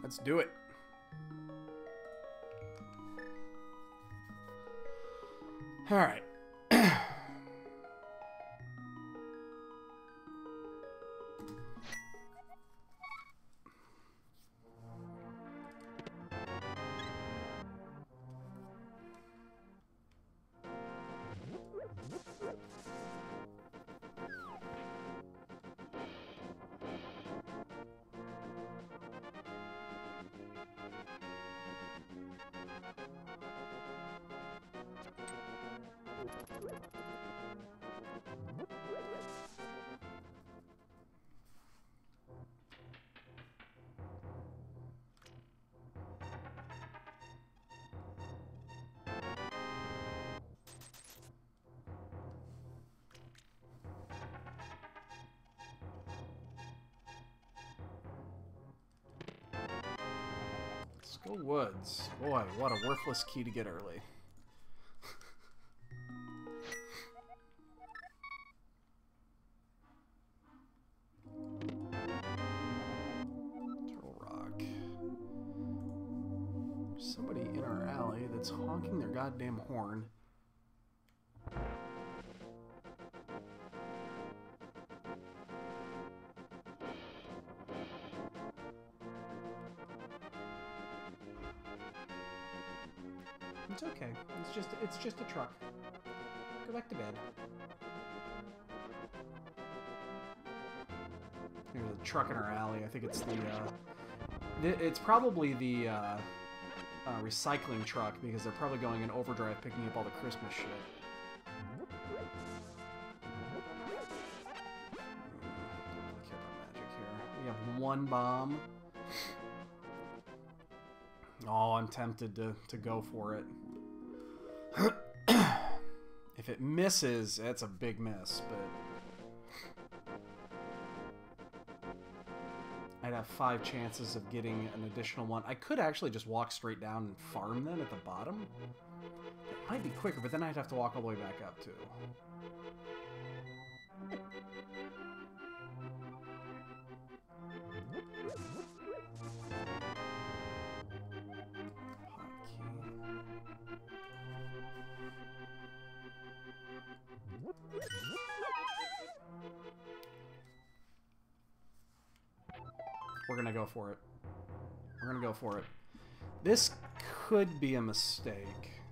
Let's do it. All right. Let's go woods. Boy, what a worthless key to get early. Turtle Rock. Somebody in our alley that's honking their goddamn horn. It's okay. It's just a truck. Go back to bed. There's a truck in our alley. I think it's it's probably the recycling truck because they're probably going in overdrive picking up all the Christmas shit. Don't really care about magic here. We have one bomb. Oh, I'm tempted to go for it. If it misses, that's a big miss, but I'd have 5 chances of getting an additional one. I could actually just walk straight down and farm them at the bottom. It might be quicker, but then I'd have to walk all the way back up, too. We're gonna go for it. We're gonna go for it. This could be a mistake.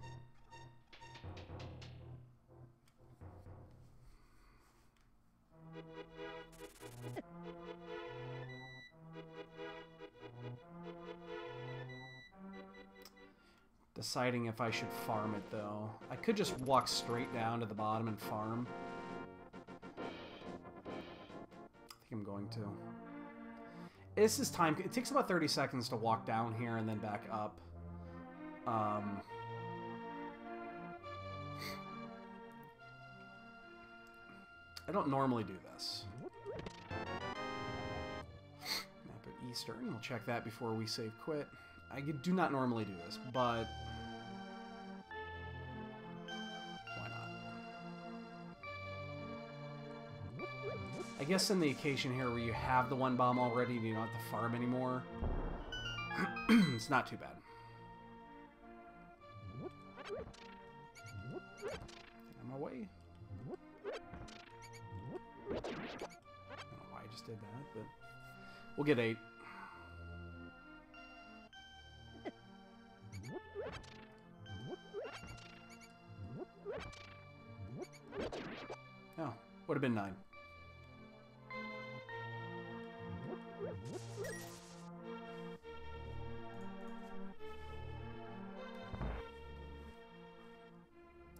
Deciding if I should farm it, though. I could just walk straight down to the bottom and farm. I think I'm going to. This is time. It takes about 30 seconds to walk down here and then back up. I don't normally do this. Map of Eastern. We'll check that before we save quit. I do not normally do this, but why not? I guess in the occasion here where you have the one bomb already and you don't have to farm anymore, it's not too bad. Get on my way. I don't know why I just did that, but we'll get 8. Oh, would have been 9.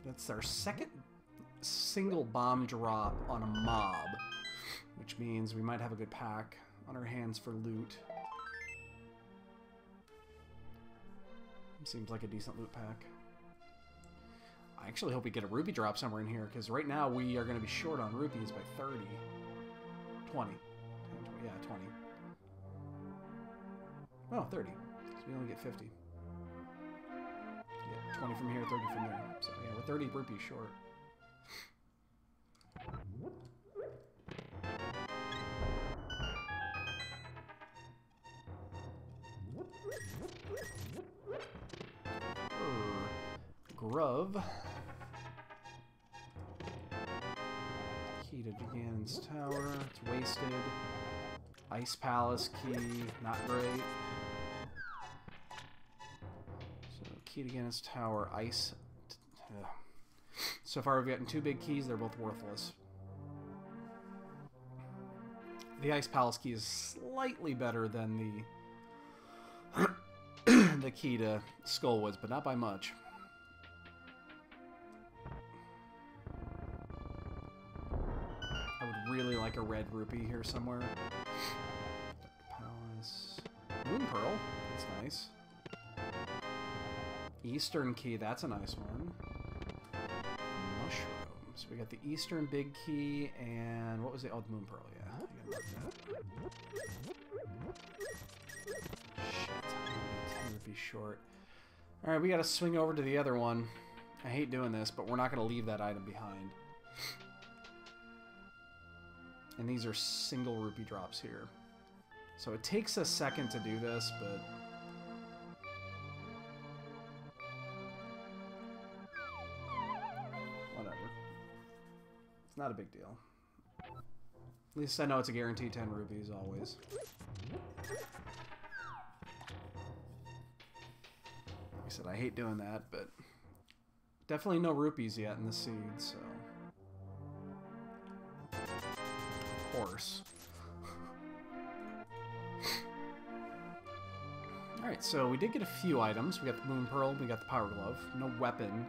That's our second single bomb drop on a mob, which means we might have a good pack on our hands for loot. Seems like a decent loot pack. I actually hope we get a rupee drop somewhere in here, because right now we are going to be short on rupees by 30. 20. Yeah, 20. Oh, 30. So we only get 50. Yeah, 20 from here, 30 from there. So yeah, we're 30 rupees short. Ruv. Key to Ganon's Tower. It's wasted. Ice Palace key. Not great. So, key to Ganon's Tower. Ice. So far, we've gotten 2 big keys. They're both worthless. The Ice Palace key is slightly better than the the key to Skullwoods, but not by much. I would really like a red rupee here somewhere. Palace. Moon Pearl. That's nice. Eastern key. That's a nice one. So we got the Eastern big key, and what was the Moon Pearl? Yeah, I gotta mark that. Shit, I'm 10 rupees short. All right, we gotta swing over to the other one. I hate doing this, but we're not gonna leave that item behind. And these are single rupee drops here, so it takes a second to do this, but. Not a big deal. At least I know it's a guaranteed 10 rupees always. Like I said, I hate doing that, but definitely no rupees yet in the seed, so. Of course. Alright, so we did get a few items. We got the Moon Pearl, we got the Power Glove. No weapon.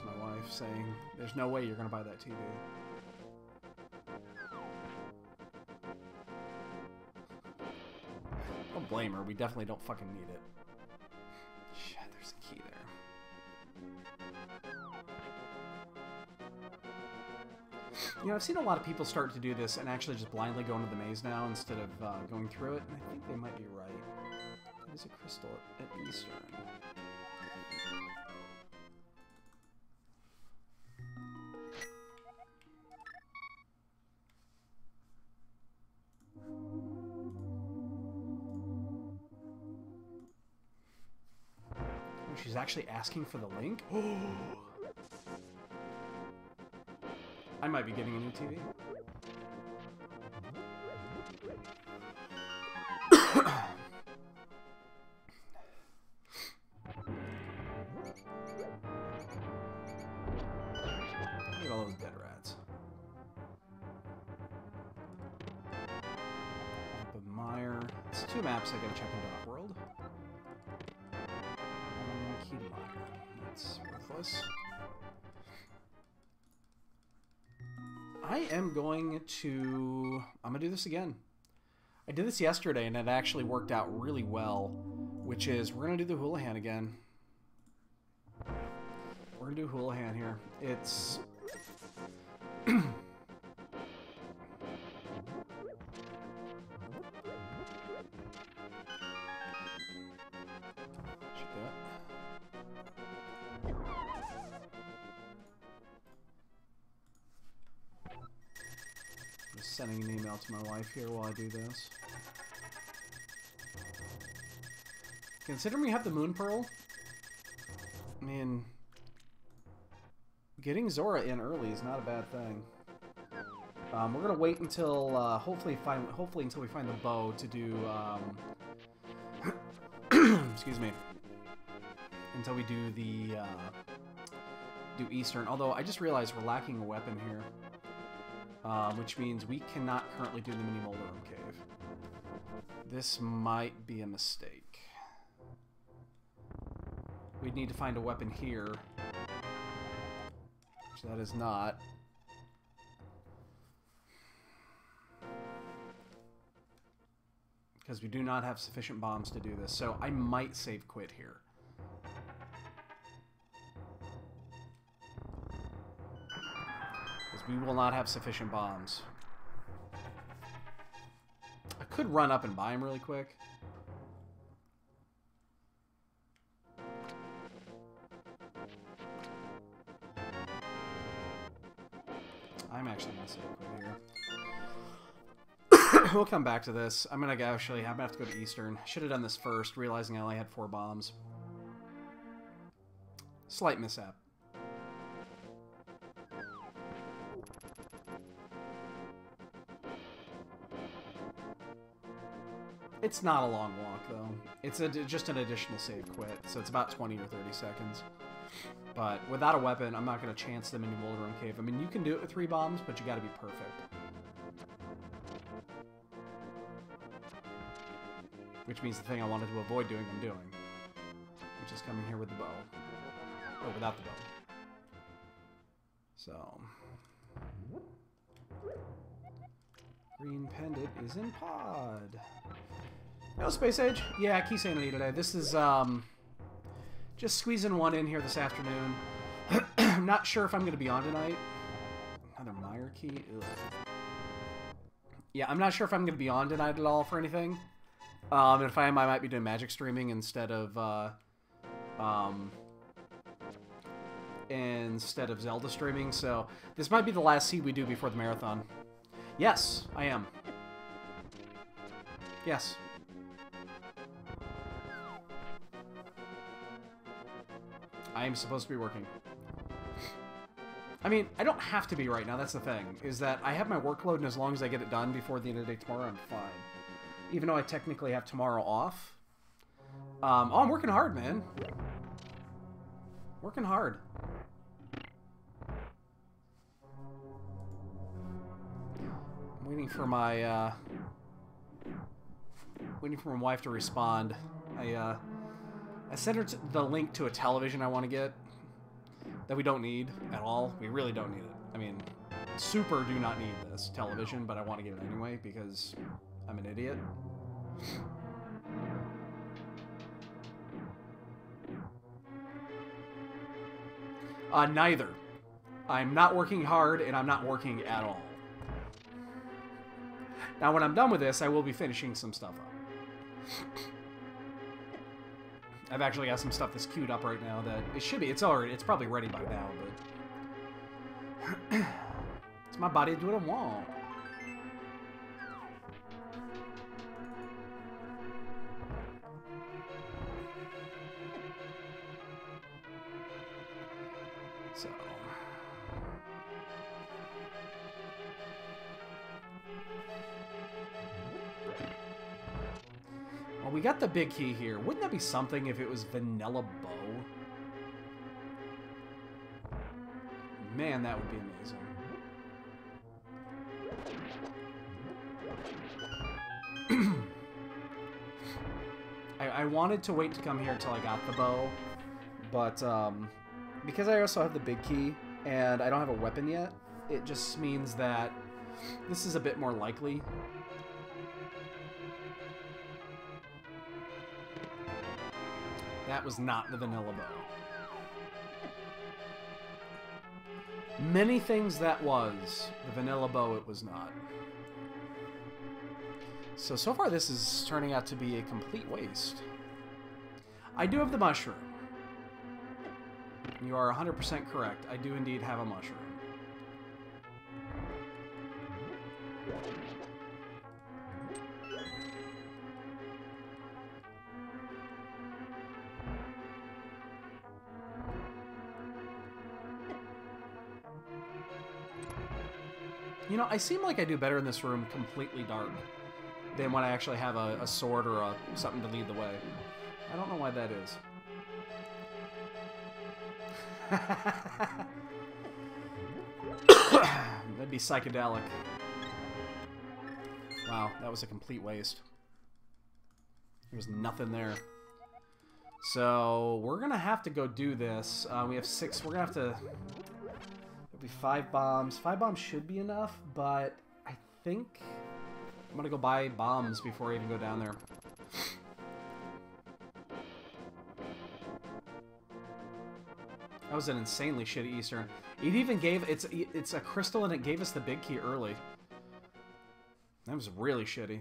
My wife saying, there's no way you're going to buy that TV. Don't blame her. We definitely don't fucking need it. Shit, there's a key there. You know, I've seen a lot of people start to do this and actually just blindly go into the maze now instead of going through it, and I think they might be right. There's a crystal at Eastern. She's actually asking for the link? I might be getting a new TV. Look at all those dead rats. Mire. It's 2 maps I gotta check into Off-World. That's worthless. I am going to... I'm going to do this again. I did this yesterday, and it actually worked out really well, which is we're going to do the Houlihan again. We're going to do Houlihan here. It's... Sending an email to my wife here while I do this. Considering we have the Moon Pearl, I mean, getting Zora in early is not a bad thing. We're gonna wait until hopefully until we find the bow to do excuse me, until we do the do Eastern. Although I just realized we're lacking a weapon here. Which means we cannot currently do the mini Molder Room Cave. This might be a mistake. We'd need to find a weapon here. Which that is not. Because we do not have sufficient bombs to do this, so I might save quit here. We will not have sufficient bombs. I could run up and buy them really quick. I'm actually going to save quit here. We'll come back to this. I'm going to have to go to Eastern. Should have done this first, realizing I only had 4 bombs. Slight mishap. It's not a long walk, though. It's just an additional save quit, so it's about 20 or 30 seconds. But without a weapon, I'm not going to chance them into Boulder Room Cave. I mean, you can do it with 3 bombs, but you got to be perfect. Which means the thing I wanted to avoid doing, I'm doing. Which is coming here with the bow. Or without the bow. So... Green Pendant is in pod. No Space Age? Yeah, Keysanity today. This is, just squeezing one in here this afternoon. I'm not sure if I'm going to be on tonight. Another Meyer key? Ugh. Yeah, I'm not sure if I'm going to be on tonight at all for anything. And if I am, I might be doing magic streaming instead of Zelda streaming. So this might be the last seed we do before the marathon. Yes, I am. Yes. I am supposed to be working. I mean, I don't have to be right now, that's the thing. Is that I have my workload, and as long as I get it done before the end of the day tomorrow, I'm fine. Even though I technically have tomorrow off. Oh, I'm working hard, man. Working hard. I'm waiting for my, waiting for my wife to respond. I sent her the link to a television I want to get that we don't need at all. We really don't need it. I mean, super do not need this television, but I want to get it anyway because I'm an idiot. Neither. I'm not working hard, and I'm not working at all. Now, when I'm done with this, I will be finishing some stuff up. I've actually got some stuff that's queued up right now that it should be. It's probably ready by now, but it's my body to do what I want. So. Well, we got the big key here. Wouldn't that be something if it was Vanilla Bow? Man, that would be amazing. I wanted to wait to come here until I got the bow, but because I also have the big key and I don't have a weapon yet, it just means that this is a bit more likely. That was not the Vanilla Bow. Many things that was. The Vanilla Bow, it was not. So far this is turning out to be a complete waste. I do have the mushroom. You are 100% correct. I do indeed have a mushroom. You know, I seem like I do better in this room completely dark than when I actually have a sword or something to lead the way. I don't know why that is. That'd be psychedelic. Wow, that was a complete waste. There was nothing there. So, we're gonna have to go do this. We have 6. We're gonna have to... It'll be 5 bombs. 5 bombs should be enough, but I think I'm gonna go buy bombs before I even go down there. That was an insanely shitty Eastern. It even gave... It's a crystal and it gave us the big key early. That was really shitty.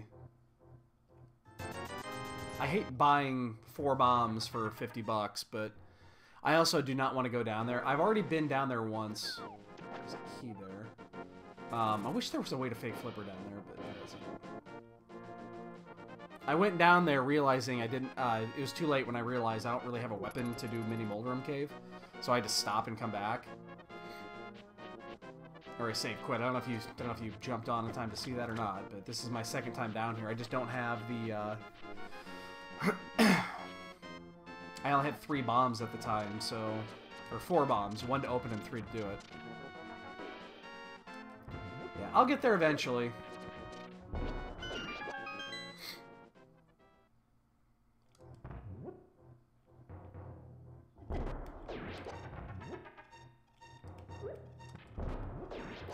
I hate buying 4 bombs for 50 bucks, but I also do not want to go down there. I've already been down there once. There's a key there. I wish there was a way to fake flipper down there, but there isn't. I went down there realizing I didn't... it was too late when I realized I don't really have a weapon to do mini Moldrum Cave. So I had to stop and come back. Or I saved quit. I don't know if you jumped on in time to see that or not, but this is my second time down here. I just don't have the I only had 3 bombs at the time, so... Or 4 bombs. 1 to open and 3 to do it. Yeah, I'll get there eventually.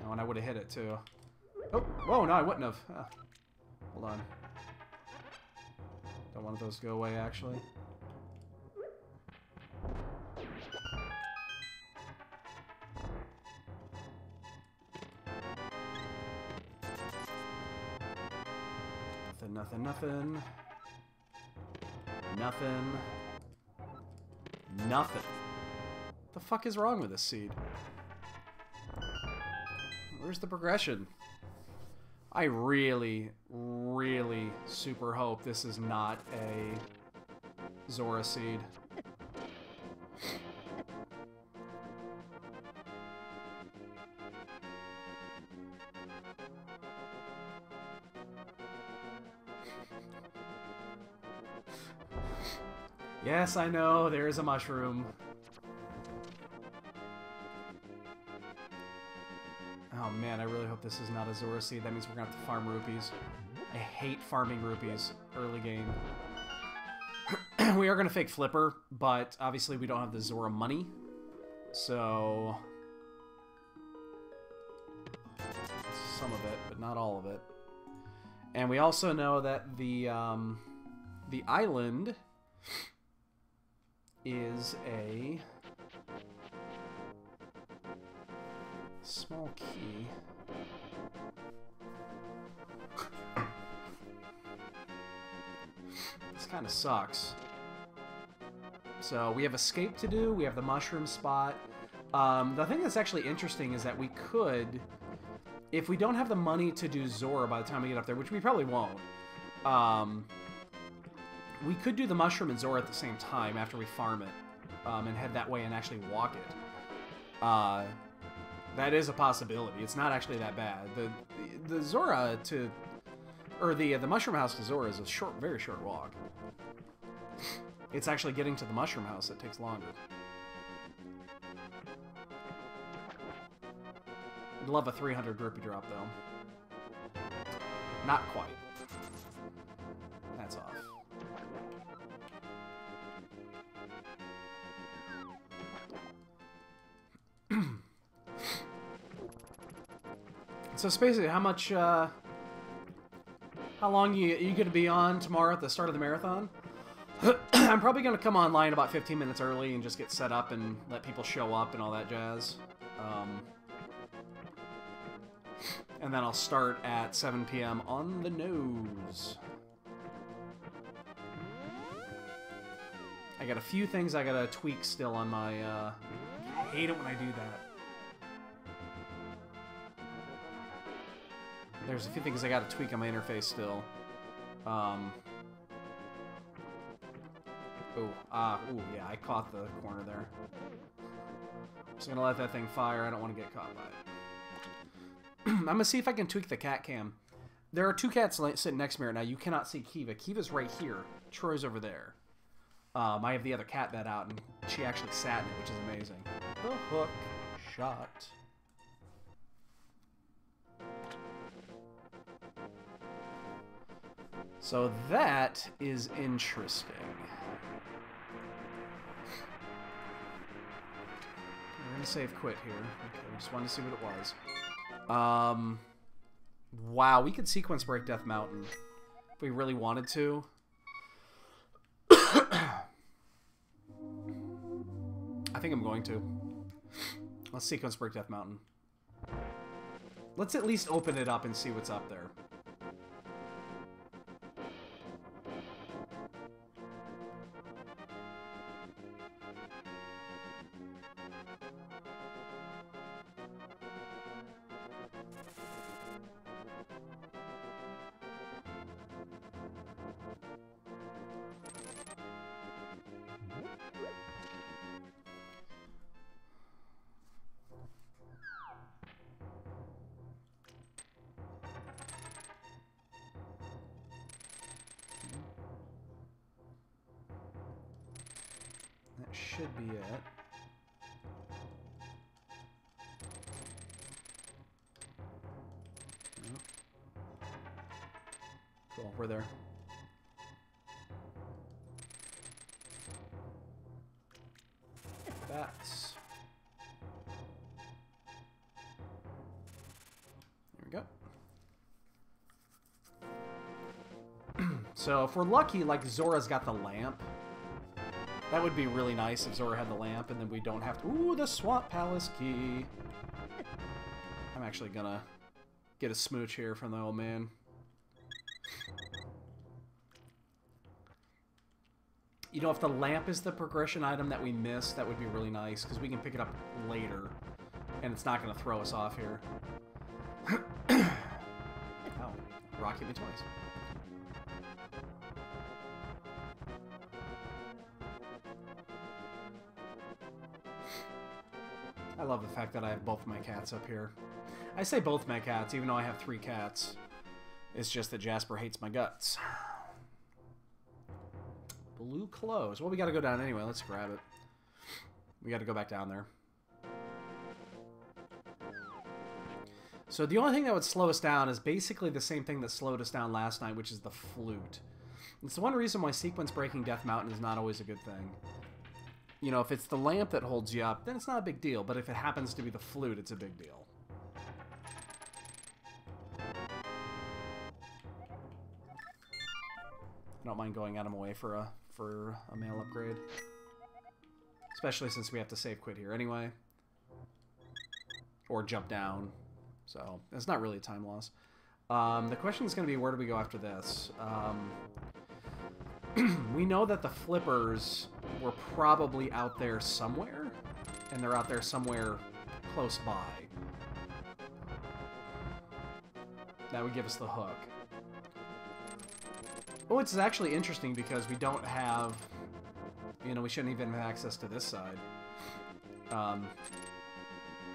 Oh, and I would have hit it, too. Oh, whoa, no, I wouldn't have. Hold on. Don't want those to go away, actually. Nothing, nothing. Nothing. Nothing. What the fuck is wrong with this seed? Where's the progression? I really, really super hope this is not a Zora seed. Yes, I know, there is a mushroom. Oh man, I really hope this is not a Zora seed. That means we're gonna have to farm rupees. I hate farming rupees early game. We are gonna fake Flipper, but obviously we don't have the Zora money. So... some of it, but not all of it. And we also know that the island... is a small key. This kind of sucks. So we have escape to do, we have the mushroom spot. The thing that's actually interesting is that we could, if we don't have the money to do Zora by the time we get up there, which we probably won't, we could do the mushroom and Zora at the same time after we farm it, and head that way and actually walk it. That is a possibility. It's not actually that bad. The Zora to, or the mushroom house to Zora is a short, very short walk. It's actually getting to the mushroom house that takes longer. I'd love a 300 rupee drop though. Not quite. That's off. So it's basically how much, how long you gonna be on tomorrow at the start of the marathon? I'm probably gonna come online about 15 minutes early and just get set up and let people show up and all that jazz. And then I'll start at 7 p.m. on the nose. I got a few things I gotta tweak still on my, I hate it when I do that. There's a few things I gotta tweak on my interface still. Ooh, yeah, I caught the corner there. Just gonna let that thing fire, I don't want to get caught by it. I'm gonna see if I can tweak the cat cam. There are 2 cats sitting next to me right now. You cannot see Kiva. Kiva's right here. Troy's over there. I have the other cat bed out, and she actually sat in it, which is amazing. The hook shot. So that is interesting. We're gonna save quit here. Okay, we just wanted to see what it was. Wow, we could sequence break Death Mountain if we really wanted to. I think I'm going to. Let's sequence break Death Mountain. Let's at least open it up and see what's up there. should be it. Cool, we're there. Bats. There we go. So if we're lucky, like Zora's got the lamp. That would be really nice if Zora had the lamp, and then we don't have to... Ooh, the Swamp Palace key. I'm actually gonna get a smooch here from the old man. You know, if the lamp is the progression item that we missed, that would be really nice, because we can pick it up later, and it's not going to throw us off here. Oh, rock hit me twice. I love the fact that I have both my cats up here. I say both my cats, even though I have 3 cats. It's just that Jasper hates my guts. Blue clothes. Well, we gotta go down anyway. Let's grab it. We gotta go back down there. So the only thing that would slow us down is basically the same thing that slowed us down last night, which is the flute. It's the one reason why sequence breaking Death Mountain is not always a good thing. You know, if it's the lamp that holds you up, then it's not a big deal. But if it happens to be the flute, it's a big deal. I don't mind going out of my way for a mail upgrade. Especially since we have to save quit here anyway. Or jump down. So, it's not really a time loss. The question is going to be, where do we go after this? We know that the flippers were probably out there somewhere. And they're out there somewhere close by. That would give us the hook. Oh, it's actually interesting because we don't have... You know, we shouldn't even have access to this side.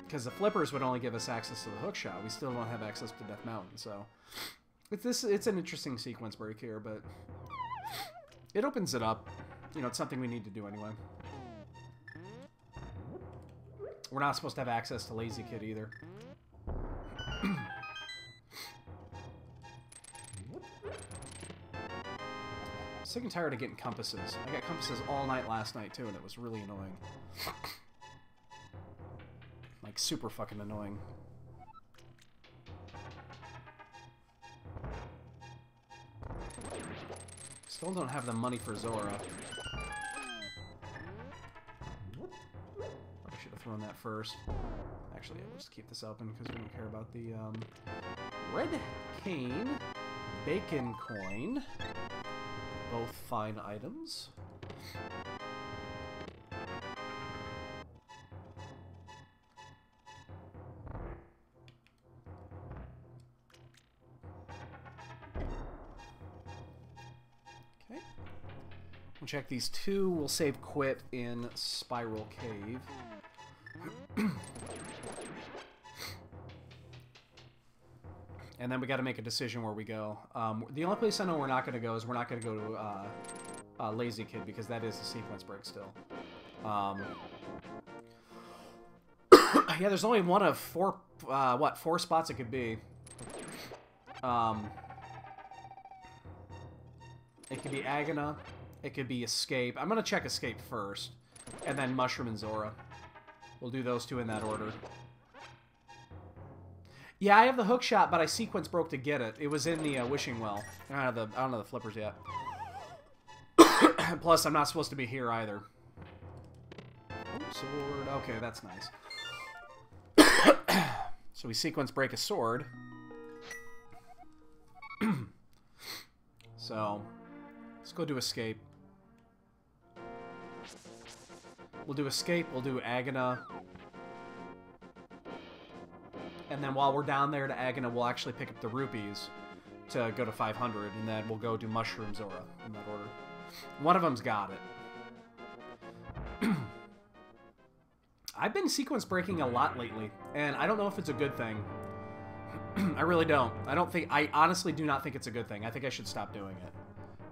Because the flippers would only give us access to the hook shot. We still don't have access to Death Mountain, so... It's an interesting sequence break here, but... It opens it up. You know, it's something we need to do anyway. We're not supposed to have access to Lazy Kid either. Sick and tired of getting compasses. I got compasses all night last night, too, and it was really annoying. Like, super fucking annoying. Still don't have the money for Zora. I should have thrown that first. Actually, we'll just keep this open because we don't care about the red cane, bacon coin. Both fine items. Okay. We'll check these two. We'll save quit in Spiral Cave. And then we got to make a decision where we go. The only place I know we're not going to go is we're not going to go to Lazy Kid because that is a sequence break still. Yeah, there's only one of 4 spots it could be. It could be Agana. It could be Escape. I'm going to check Escape first. And then Mushroom and Zora. We'll do those two in that order. Yeah, I have the hook shot, but I sequence broke to get it. It was in the wishing well. I don't know the flippers yet. Plus, I'm not supposed to be here either. Oh, sword. Okay, that's nice. So we sequence break a sword. So, let's go do Escape. We'll do Escape, we'll do Agana. And then while we're down there to Agana, we'll actually pick up the rupees to go to 500, and then we'll go do Mushroom Zora in that order. One of them's got it. I've been sequence breaking a lot lately, and I don't know if it's a good thing. I really don't. I honestly do not think it's a good thing. I think I should stop doing it.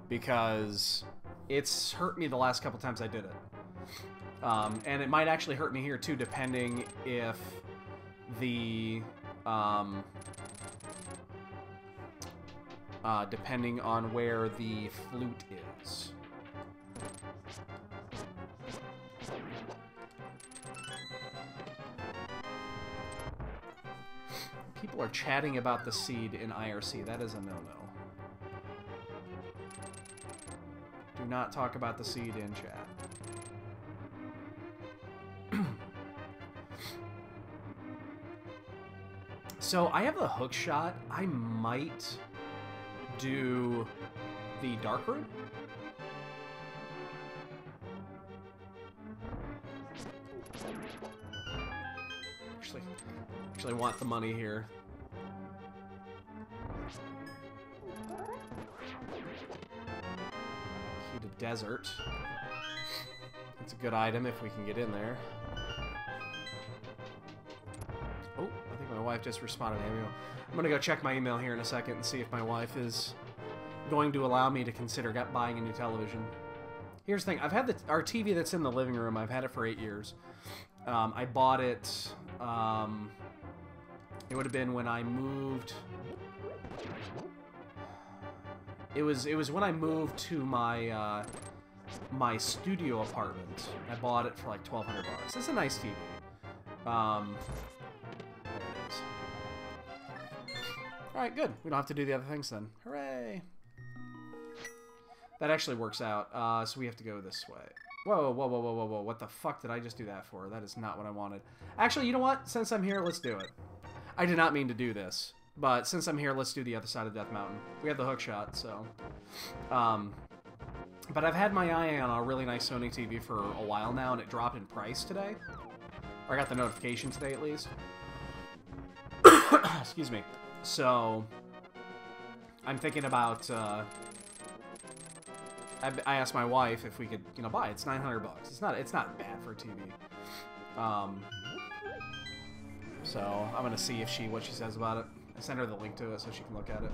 Because it's hurt me the last couple times I did it. And it might actually hurt me here, too, depending if the... depending on where the flute is. People are chatting about the seed in IRC. That is a no-no. Do not talk about the seed in chat. So, I have the hook shot. I might do the dark room. Actually want the money here. Key to desert. It's a good item if we can get in there. Oh, I think my wife just responded to email. I'm gonna go check my email here in a second and see if my wife is going to allow me to consider buying a new television. Here's the thing. I've had our TV that's in the living room. I've had it for 8 years. I bought it... it would have been when I moved... It was when I moved to my my studio apartment. I bought it for like $1,200. It's a nice TV. There it is. Alright, good. We don't have to do the other things then. Hooray! That actually works out. So we have to go this way. Whoa, whoa, whoa, whoa, whoa, whoa. What the fuck did I just do that for? That is not what I wanted. Actually, you know what? Since I'm here, let's do it. I did not mean to do this. But since I'm here, let's do the other side of Death Mountain. We have the hook shot, so... but I've had my eye on a really nice Sony TV for a while now, and it dropped in price today. Or I got the notification today, at least. Excuse me. So... I'm thinking about... I asked my wife if we could, you know, buy it. It's $900. It's not bad for a TV. So I'm gonna see what she says about it. I sent her the link to it so she can look at it.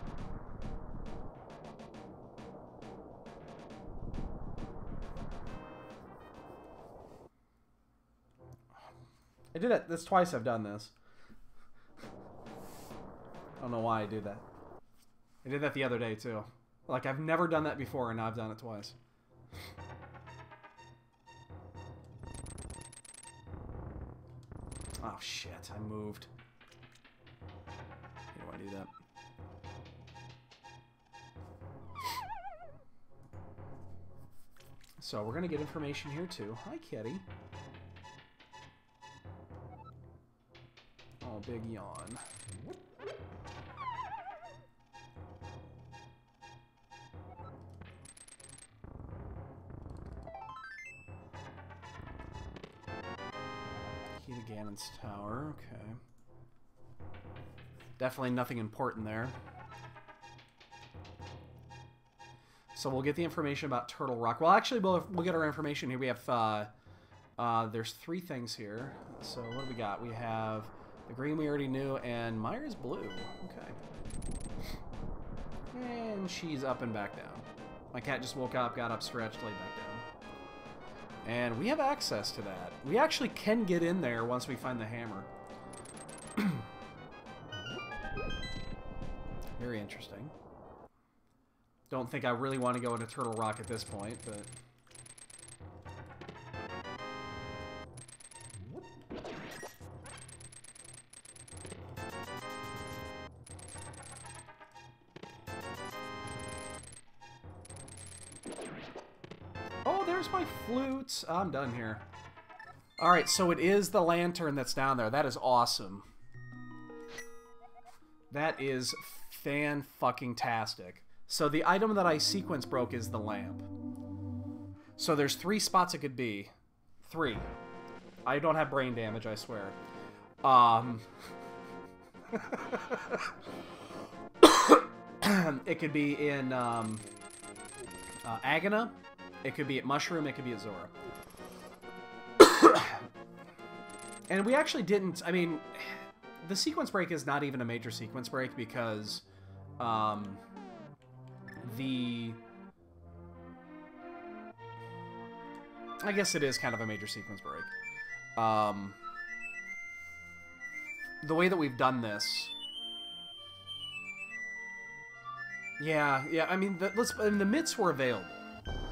I did that. That's twice I've done this. I don't know why I did that. I did that the other day too. Like, I've never done that before, and now I've done it twice. Oh, shit. I moved. How do I do that? So, we're going to get information here, too. Hi, kitty. Oh, big yawn. Key to Ganon's Tower, okay. Definitely nothing important there. So we'll get the information about Turtle Rock. Well, actually, we'll get our information here. We have, there's 3 things here. So what do we got? We have the green we already knew, and Myers blue. Okay. And she's up and back down. My cat just woke up, got up, stretched, laid back down. And we have access to that. We actually can get in there once we find the hammer. Very interesting. Don't think I really want to go into Turtle Rock at this point, but... Oh, there's my flute! I'm done here. Alright, so it is the lantern that's down there. That is awesome. That is fan-fucking-tastic. So the item that I sequence broke is the lamp. So there's 3 spots it could be. 3. I don't have brain damage, I swear. It could be in Agana. It could be at Mushroom. It could be at Zora. And we actually didn't... I mean, the sequence break is not even a major sequence break because... I guess it is kind of a major sequence break. The way that we've done this... Yeah, I mean, the mitts were available.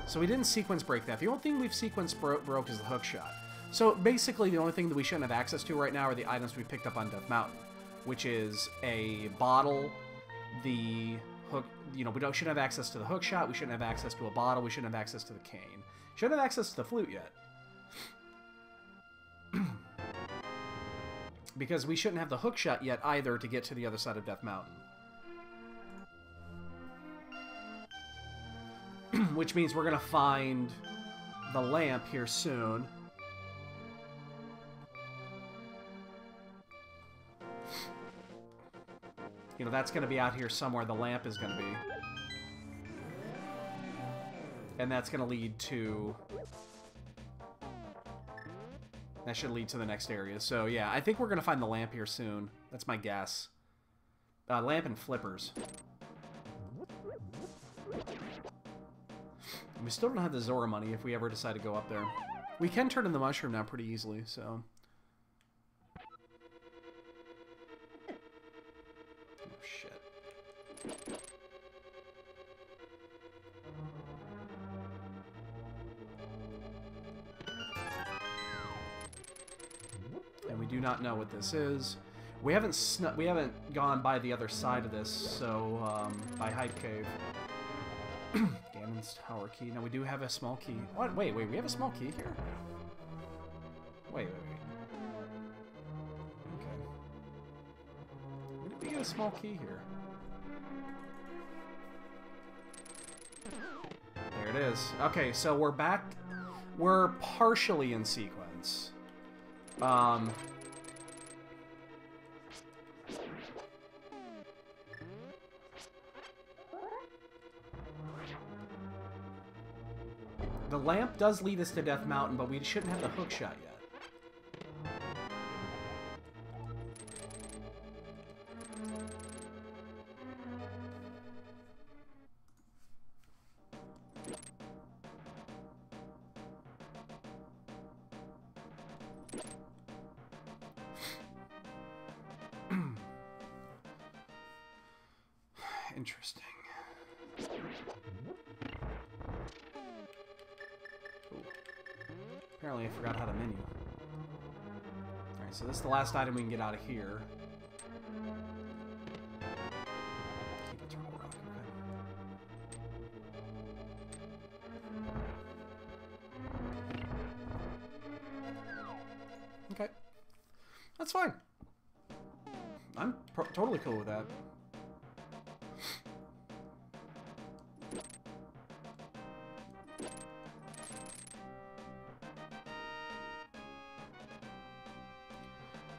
So we didn't sequence break that. The only thing we've sequence broke is the hook shot. So basically, the only thing that we shouldn't have access to right now are the items we picked up on Death Mountain, which is a bottle, the hook. You know, we shouldn't have access to the hook shot. We shouldn't have access to a bottle. We shouldn't have access to the cane. Shouldn't have access to the flute yet. Because we shouldn't have the hook shot yet either to get to the other side of Death Mountain. Which means we're going to find the lamp here soon. You know, that's going to be out here somewhere. The lamp is going to be. And that's going to lead to... That should lead to the next area. So, yeah, I think we're going to find the lamp here soon. That's my guess. Lamp and flippers. And we still don't have the Zora money if we ever decide to go up there. We can turn in the mushroom now pretty easily, so... Oh, shit. And we do not know what this is. We haven't gone by the other side of this, so by Hype Cave. Ganon's Tower key. Now we do have a small key. What? Wait, we have a small key here. Wait. Okay. Where did we get a small key here? There it is. Okay, so we're back. We're partially in sequence. The lamp does lead us to Death Mountain, but we shouldn't have the hook shot yet. Interesting. Ooh. Apparently I forgot how to menu. Alright, so this is the last item we can get out of here. Keep a turtle rock, okay. Okay. That's fine. I'm totally cool with that.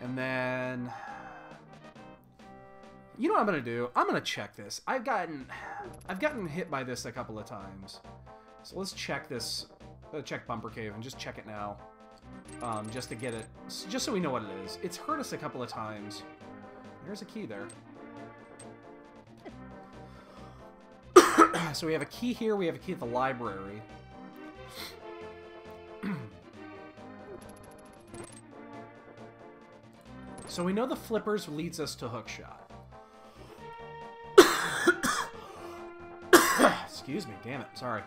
And then, you know what I'm gonna do? I'm gonna check this. I've gotten hit by this a couple of times, so let's check this. Check Bumper Cave and just check it now, just to get it, just so we know what it is. It's hurt us a couple of times. There's a key there. So we have a key here. We have a key at the library. So we know the flippers leads us to Hookshot. Excuse me, damn it, sorry.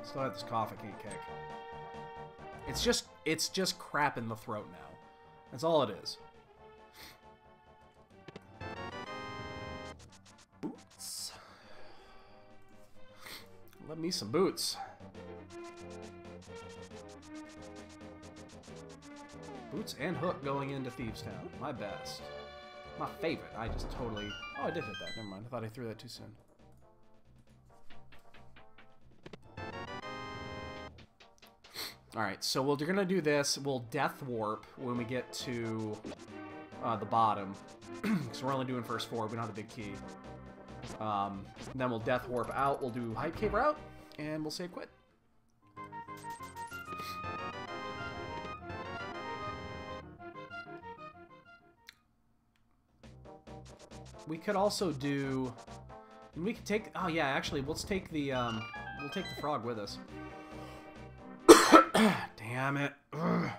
Still have this cough I can't kick. It's just crap in the throat now. That's all it is. Boots. Let me some boots. Boots and Hook going into Thieves Town. My best. My favorite. I just totally... Oh, I did hit that. Never mind. I thought I threw that too soon. Alright, so we're going to do this. We'll Death Warp when we get to the bottom. Because we're only doing first four. We don't have the big key. Then we'll Death Warp out. We'll do Hype Cave route. And we'll save quit. We could also do... And we could take... Oh, yeah, actually, let's take the... we'll take the frog with us. Damn it. Ugh.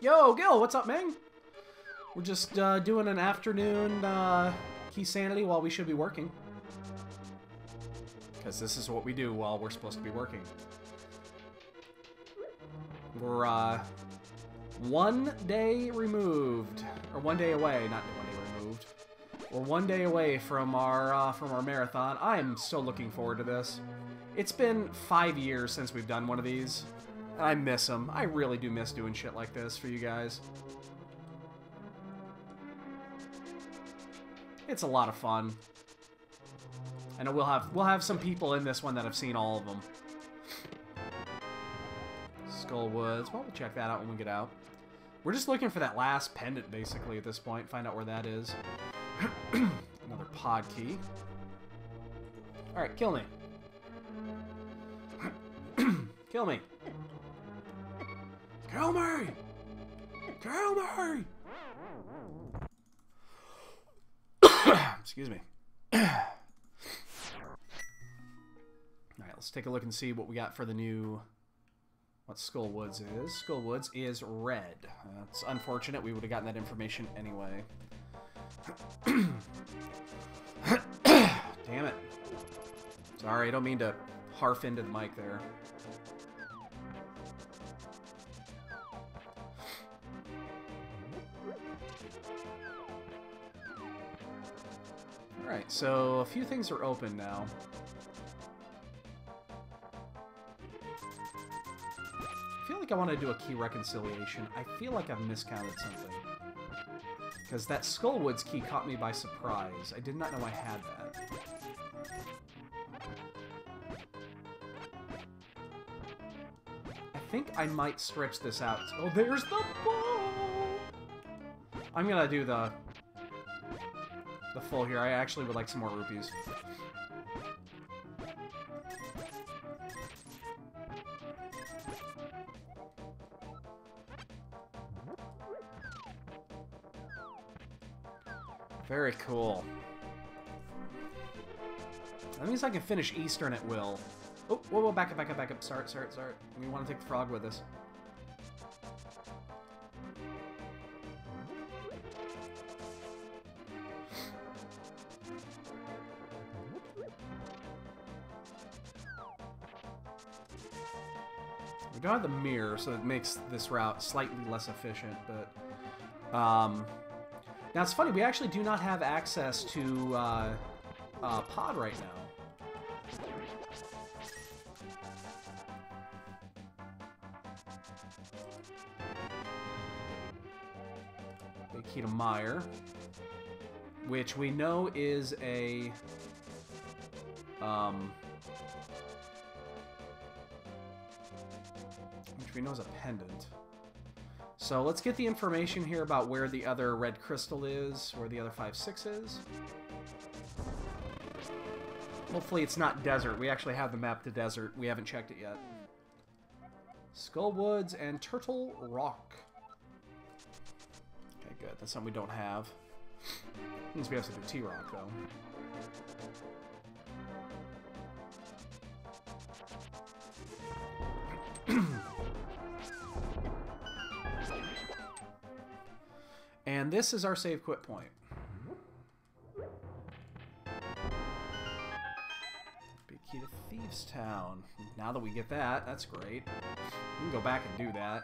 Yo, Gil, what's up, man? We're just doing an afternoon Keysanity while we should be working. Because this is what we do while we're supposed to be working. We're 1 day removed, or 1 day away, not 1 day removed. We're 1 day away from our marathon. I am so looking forward to this. It's been 5 years since we've done one of these. I miss them. I really do miss doing shit like this for you guys. It's a lot of fun. I know we'll have some people in this one that have seen all of them. Skull Woods. Well, we'll check that out when we get out. We're just looking for that last pendant, basically, at this point. Find out where that is. Another pod key. Alright, kill me. Kill me. Kill me! Kill me! Excuse me. Alright, let's take a look and see what we got for the new... What Skull Woods is. Skull Woods is red. It's unfortunate. We would have gotten that information anyway. Damn it. Sorry, I don't mean to harf into the mic there. Alright, so a few things are open now. I feel like I want to do a key reconciliation. I feel like I've miscounted something. Because that Skullwoods key caught me by surprise. I did not know I had that. I think I might stretch this out. Oh, there's the ball! I'm gonna do the full here. I actually would like some more rupees. Very cool. That means I can finish Eastern at will. Oh, whoa, whoa, back up, back up, back up. Start. We want to take the frog with us. We don't have the mirror, so it makes this route slightly less efficient, but... Now, it's funny, we actually do not have access to pod right now. Big key to Meyer, which we know is a... which we know is a pendant. So let's get the information here about where the other red crystal is, where the other 5-6 is. Hopefully it's not desert. We actually have the map to desert. We haven't checked it yet. Skullwoods and Turtle Rock. Okay, good. That's something we don't have. Means we have to do T-Rock, though. And this is our save quit point. Big key to Thieves Town. Now that we get that, that's great. We can go back and do that.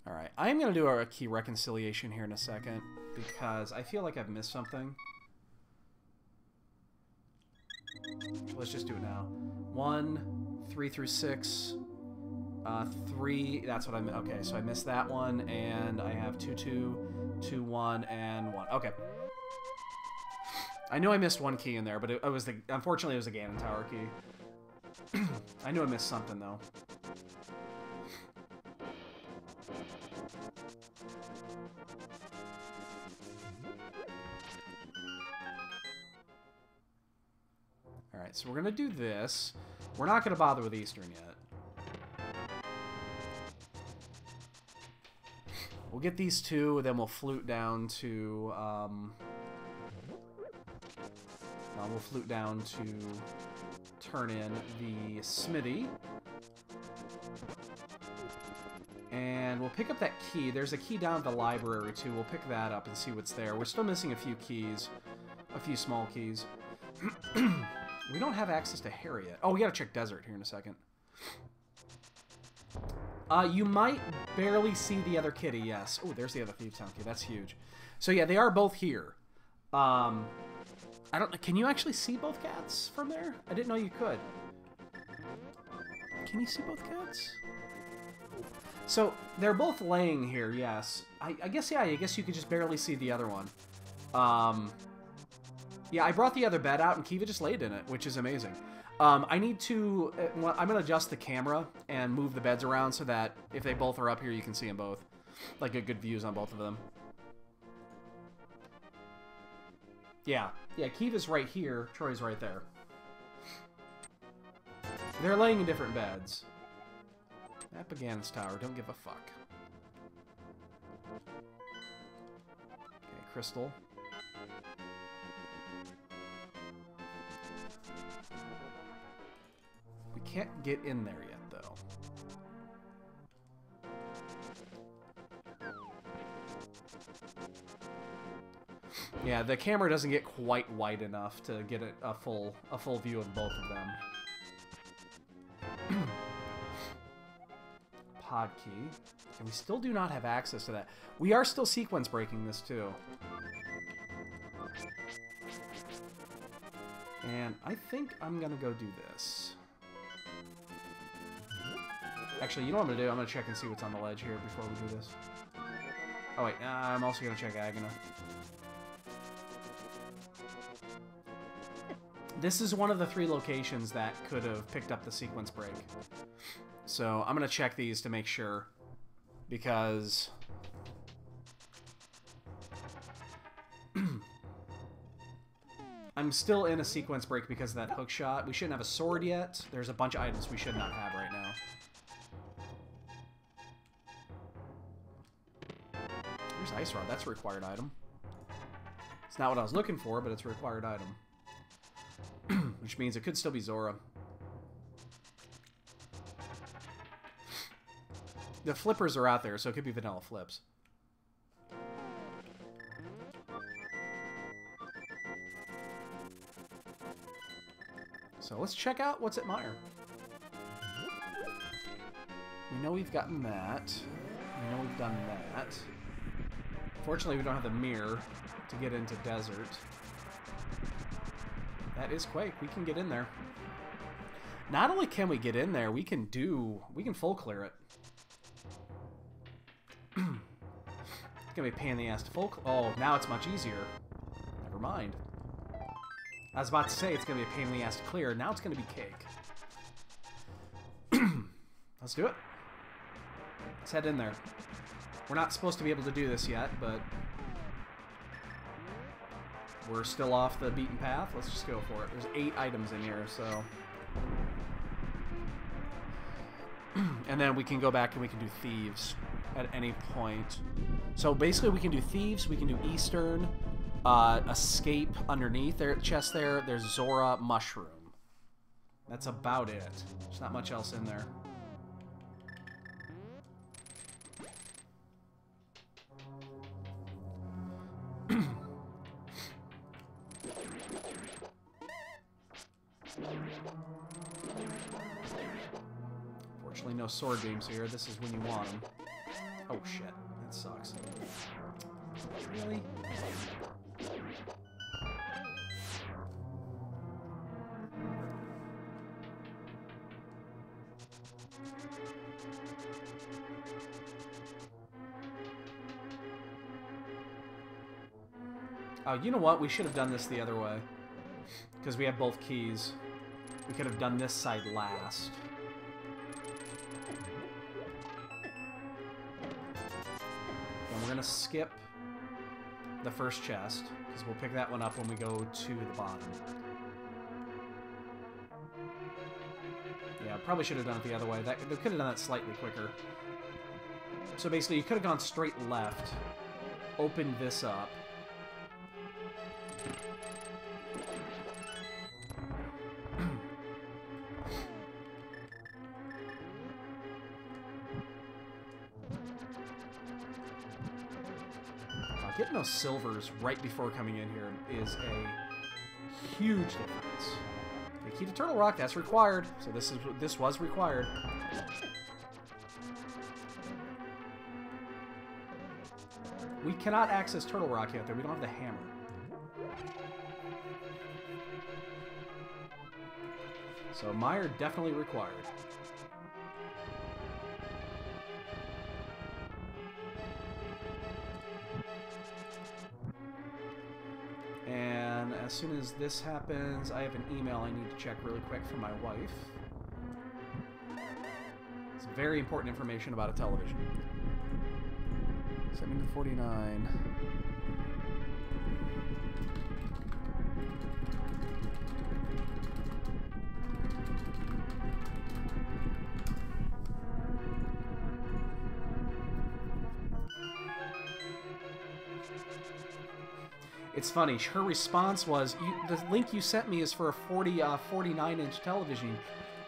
Alright, I'm going to do our key reconciliation here in a second, because I feel like I've missed something. Let's just do it now. 1, 3 through 6... 3, that's what I meant. Okay, so I missed that one, and I have 2, 2, 2, 1, and 1. Okay. I knew I missed one key in there, but it was the... Unfortunately, it was the Ganon Tower key. I knew I missed something, though. Alright, so we're gonna do this. We're not gonna bother with Eastern yet. We'll get these two, then we'll flute down to, well, we'll flute down to turn in the smithy. And we'll pick up that key. There's a key down at the library, too. We'll pick that up and see what's there. We're still missing a few keys. A few small keys. We don't have access to Harriet. Oh, we gotta check Desert here in a second. You might barely see the other kitty, yes. Oh, there's the other Thieves' Town key. That's huge. So, yeah, they are both here. I don't... Can you actually see both cats from there? I didn't know you could. Can you see both cats? So, they're both laying here, yes. I guess, yeah, I guess you could just barely see the other one. Yeah, I brought the other bed out, and Kiva just laid in it, which is amazing. I need to... I'm going to adjust the camera and move the beds around so that if they both are up here, you can see them both. Like, get good views on both of them. Yeah. Yeah, Kiva's right here. Troy's right there. They're laying in different beds. At Began's Tower. Don't give a fuck. Okay, Crystal. We can't get in there yet, though. Yeah, the camera doesn't get quite wide enough to get a full view of both of them. Pod key. And we still do not have access to that. We are still sequence breaking this, too. And I think I'm going to go do this. Actually, you know what I'm going to do? I'm going to check and see what's on the ledge here before we do this. Oh, wait. I'm also going to check Agana. This is one of the 3 locations that could have picked up the sequence break. So I'm going to check these to make sure, because I'm still in a sequence break because of that hook shot. We shouldn't have a sword yet. There's a bunch of items we should not have right now. There's Ice Rod. That's a required item. It's not what I was looking for, but it's a required item. Which means it could still be Zora. The flippers are out there, so it could be vanilla flips. So let's check out what's at Mire. We know we've gotten that. We know we've done that. Fortunately, we don't have the mirror to get into Desert. That is Quake. We can get in there. Not only can we get in there, we can full clear it. It's gonna be a pain in the ass to full clear. Oh, now it's much easier. Never mind. I was about to say it's gonna be a pain in the ass to clear. Now it's gonna be cake. Let's do it. Let's head in there. We're not supposed to be able to do this yet, but we're still off the beaten path. Let's just go for it. There's 8 items in here, so... And then we can go back and we can do Thieves at any point. So basically we can do Thieves, we can do Eastern, Escape underneath their chest there. There's Zora, Mushroom. That's about it. There's not much else in there. Fortunately, no sword beams here. This is when you want them. Oh, shit. That sucks. Really? Oh, you know what? We should have done this the other way. Because we have both keys. We could have done this side last. And we're going to skip the first chest, because we'll pick that one up when we go to the bottom. Yeah, probably should have done it the other way. They could have done that slightly quicker. So basically, you could have gone straight left, opened this up, Getting those silvers right before coming in here is a huge difference. The key to Turtle Rock, that's required. So this was required. We cannot access Turtle Rock yet, though. We don't have the hammer. So Mire definitely required. And as soon as this happens, I have an email I need to check really quick from my wife. It's very important information about a television. 7 to 49. It's funny, her response was, the link you sent me is for a 49-inch television.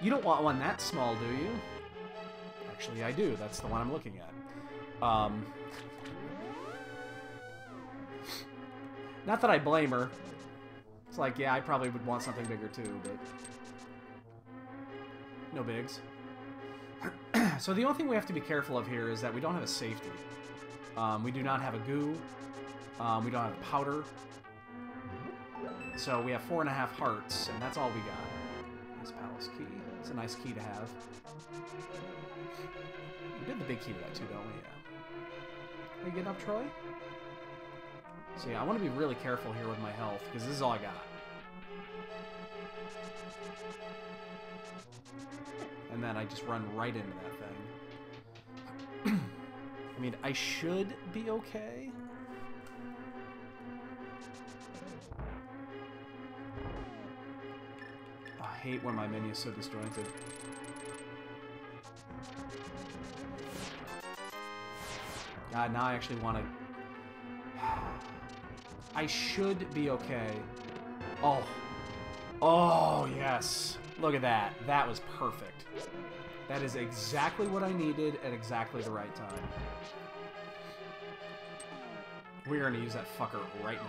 You don't want one that small, do you? Actually, I do. That's the one I'm looking at. Not that I blame her. It's like, yeah, I probably would want something bigger too, but... no bigs. So the only thing we have to be careful of here is that we don't have a safety. We do not have a goo. We don't have powder. So we have 4.5 hearts, and that's all we got. This palace key. It's a nice key to have. We did the big key to that too, don't we? Yeah. Are you getting up, Troy? So yeah, I want to be really careful here with my health, because this is all I got. And then I just run right into that thing. I mean, I should be okay. I hate when my menu is so disjointed. God, now I actually want to... I should be okay. Oh. Oh, yes. Look at that. That was perfect. That is exactly what I needed at exactly the right time. We're going to use that fucker right now.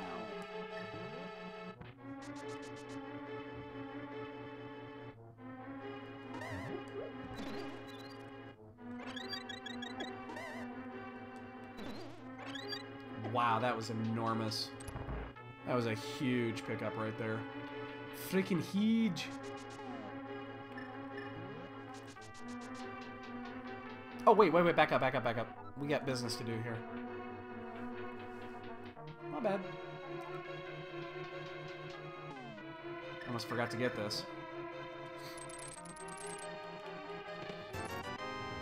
Wow, that was enormous. That was a huge pickup right there. Freaking huge. Oh, wait, back up. We got business to do here. Not bad. Almost forgot to get this.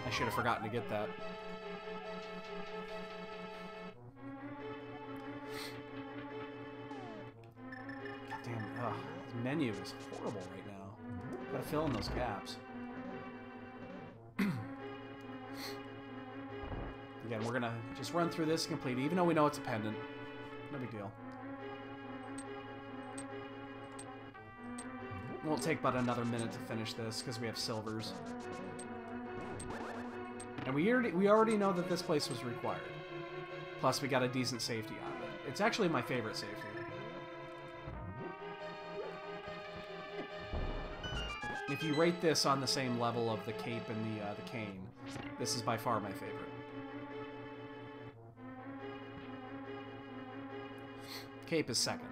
I should have forgotten to get that. Goddamn, ugh, this menu is horrible right now. Gotta fill in those gaps. Again, we're gonna just run through this completely, even though we know it's a pendant. No big deal. It won't take but another minute to finish this, because we have silvers. And we already know that this place was required. Plus, we got a decent safety out of it. It's actually my favorite safety. If you rate this on the same level of the cape and the cane, this is by far my favorite. Cape is second.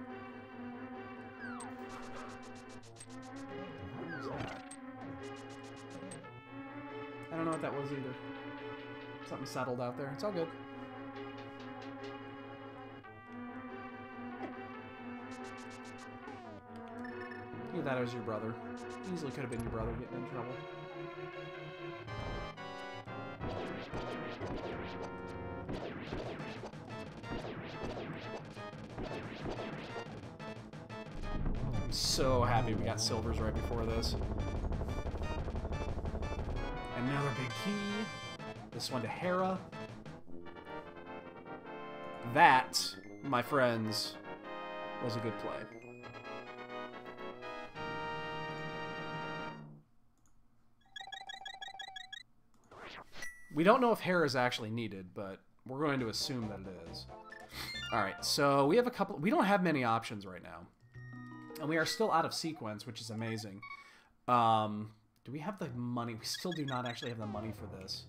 What was that? I don't know what that was either. Something settled out there. It's all good. Either that or it was your brother. Easily could have been your brother getting in trouble. I'm so happy we got silvers right before this. Another big key. This one to Hera. That, my friends, was a good play. We don't know if Hera is actually needed, but we're going to assume that it is. Alright, so we have a couple... We don't have many options right now. And we are still out of sequence, which is amazing. Do we have the money? We still do not actually have the money for this.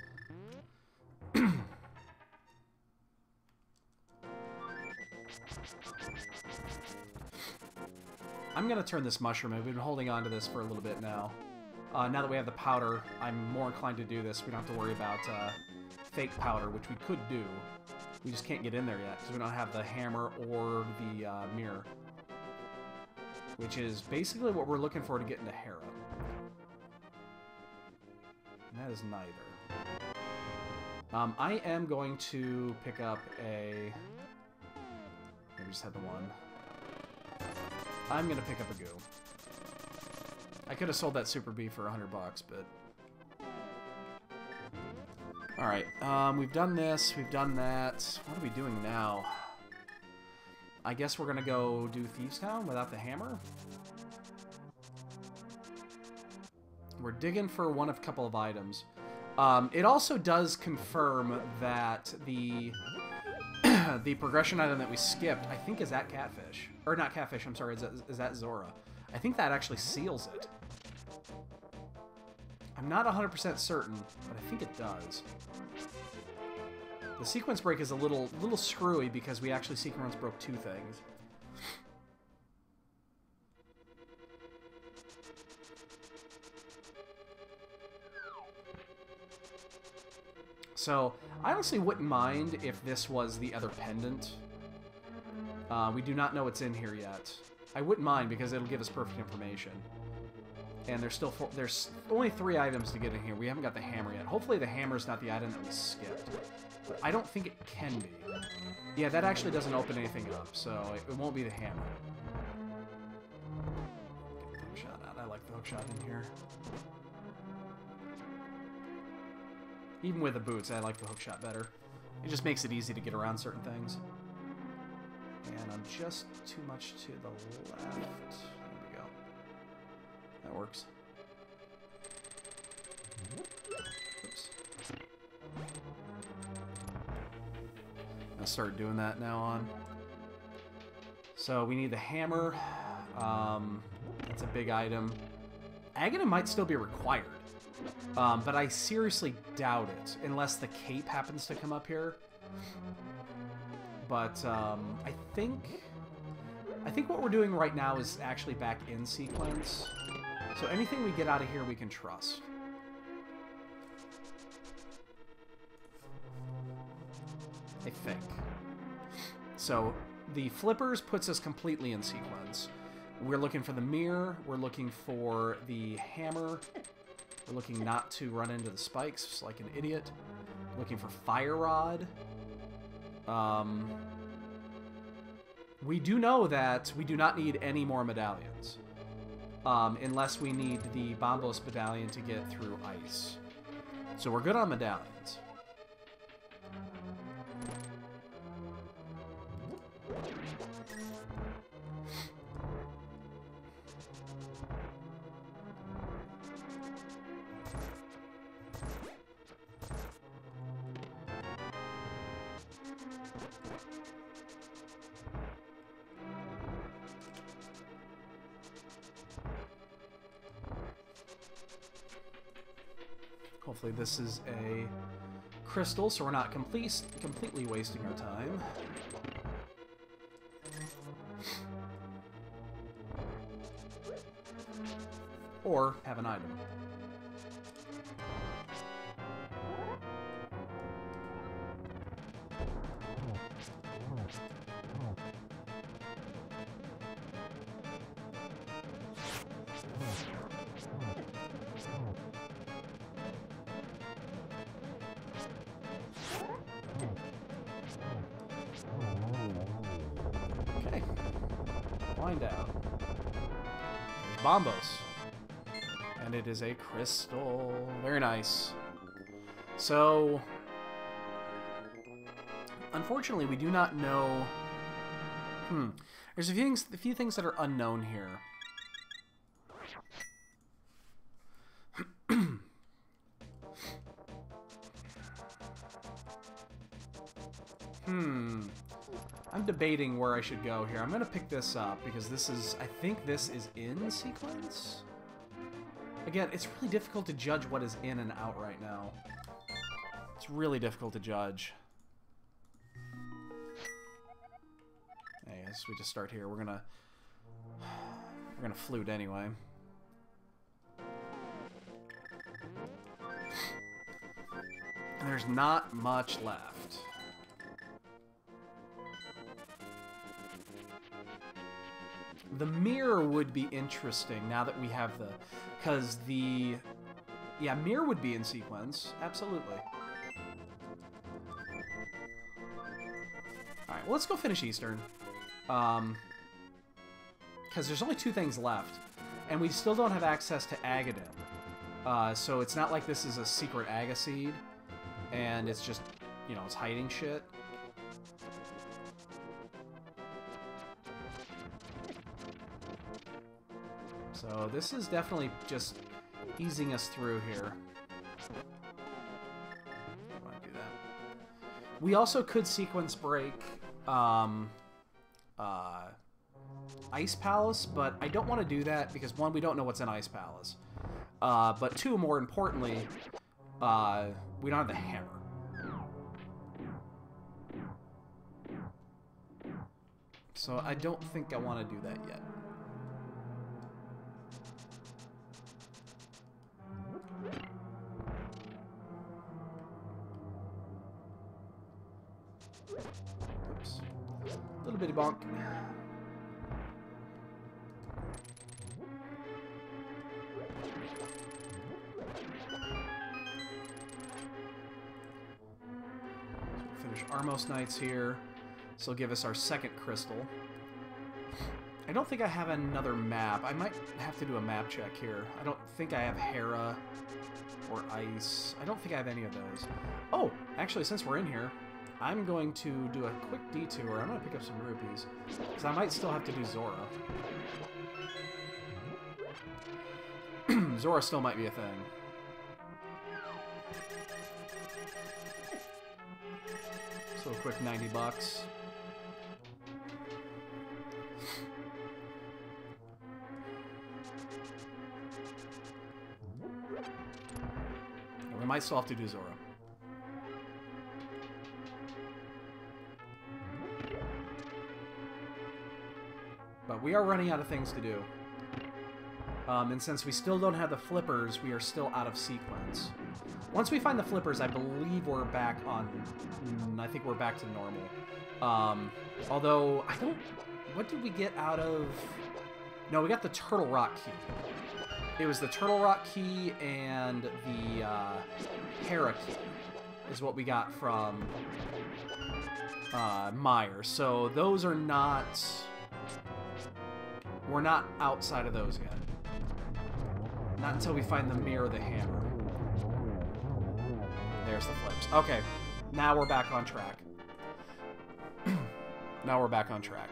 I'm going to turn this mushroom in. We've been holding on to this for a little bit now. Now that we have the powder, I'm more inclined to do this. We don't have to worry about fake powder, which we could do. We just can't get in there yet because we don't have the hammer or the mirror. Which is basically what we're looking for to get into Hera. And that is neither. I am going to pick up a... I just had the one. I'm going to pick up a goo. I could have sold that Super Bee for $100, but... Alright, we've done this, we've done that. What are we doing now? I guess we're gonna go do Thieves Town without the hammer. We're digging for one of a couple of items. It also does confirm that the the progression item that we skipped, I think, is that Catfish. Or not Catfish, I'm sorry, is that Zora. I think that actually seals it. I'm not 100% certain, but I think it does. The sequence break is a little screwy because we actually sequence broke two things. So, I honestly wouldn't mind if this was the other pendant. We do not know what's in here yet. I wouldn't mind because it'll give us perfect information. And there's only 3 items to get in here. We haven't got the hammer yet. Hopefully the hammer's not the item that we skipped. But I don't think it can be. Yeah, that actually doesn't open anything up, so it won't be the hammer. Get the hook shot out. I like the hook shot in here. Even with the boots, I like the hook shot better. It just makes it easy to get around certain things. And I'm just too much to the left. There we go. That works. Oops. I'll start doing that now on. So we need the hammer. That's a big item. Aghanim might still be required. But I seriously doubt it, unless the cape happens to come up here. But I think what we're doing right now is actually back in sequence. So anything we get out of here, we can trust. I think. So the flippers puts us completely in sequence. We're looking for the mirror. We're looking for the hammer. We're looking not to run into the spikes like an idiot. Looking for fire rod. We do know that we do not need any more medallions. Unless we need the Bombos medallion to get through ice. So we're good on medallions. Hopefully this is a crystal, so we're not completely wasting our time. Or have an item. Okay. Find out. Bombos. And it is a crystal. Very nice. So, unfortunately, we do not know... There's a few things that are unknown here. I'm debating where I should go here. I'm going to pick this up because this is... I think this is in sequence? Again, it's really difficult to judge what is in and out right now. It's really difficult to judge. I guess we just start here. We're gonna flute anyway. There's not much left. The mirror would be interesting now that we have the... Because the... Yeah, mirror would be in sequence. Absolutely. Alright, well, let's go finish Eastern. Because there's only 2 things left. And we still don't have access to Agadim. So it's not like this is a secret Aga seed. And it's just, you know, it's hiding shit. So this is definitely just easing us through here. I want to do that. We also could sequence break Ice Palace, but I don't want to do that because 1, we don't know what's in Ice Palace. But 2, more importantly, we don't have the hammer. So I don't think I want to do that yet. Oops. Little bitty bonk. Finish Armos Knights here. This will give us our 2nd crystal. I don't think I have another map. I might have to do a map check here. I don't think I have Hera or Ice. I don't think I have any of those. Oh, actually, since we're in here, I'm going to do a quick detour. I'm going to pick up some rupees, because I might still have to do Zora. Zora still might be a thing. So a quick 90 bucks. We might still have to do Zora. But we are running out of things to do. And since we still don't have the flippers, we are still out of sequence. Once we find the flippers, I believe we're back on... I think we're back to normal. Although, I don't... What did we get out of... No, we got the Turtle Rock key. It was the Turtle Rock key and the Hera key is what we got from Meyer. So those are not... We're not outside of those yet. Not until we find the mirror or the hammer. There's the flips. Okay, now we're back on track. Now we're back on track.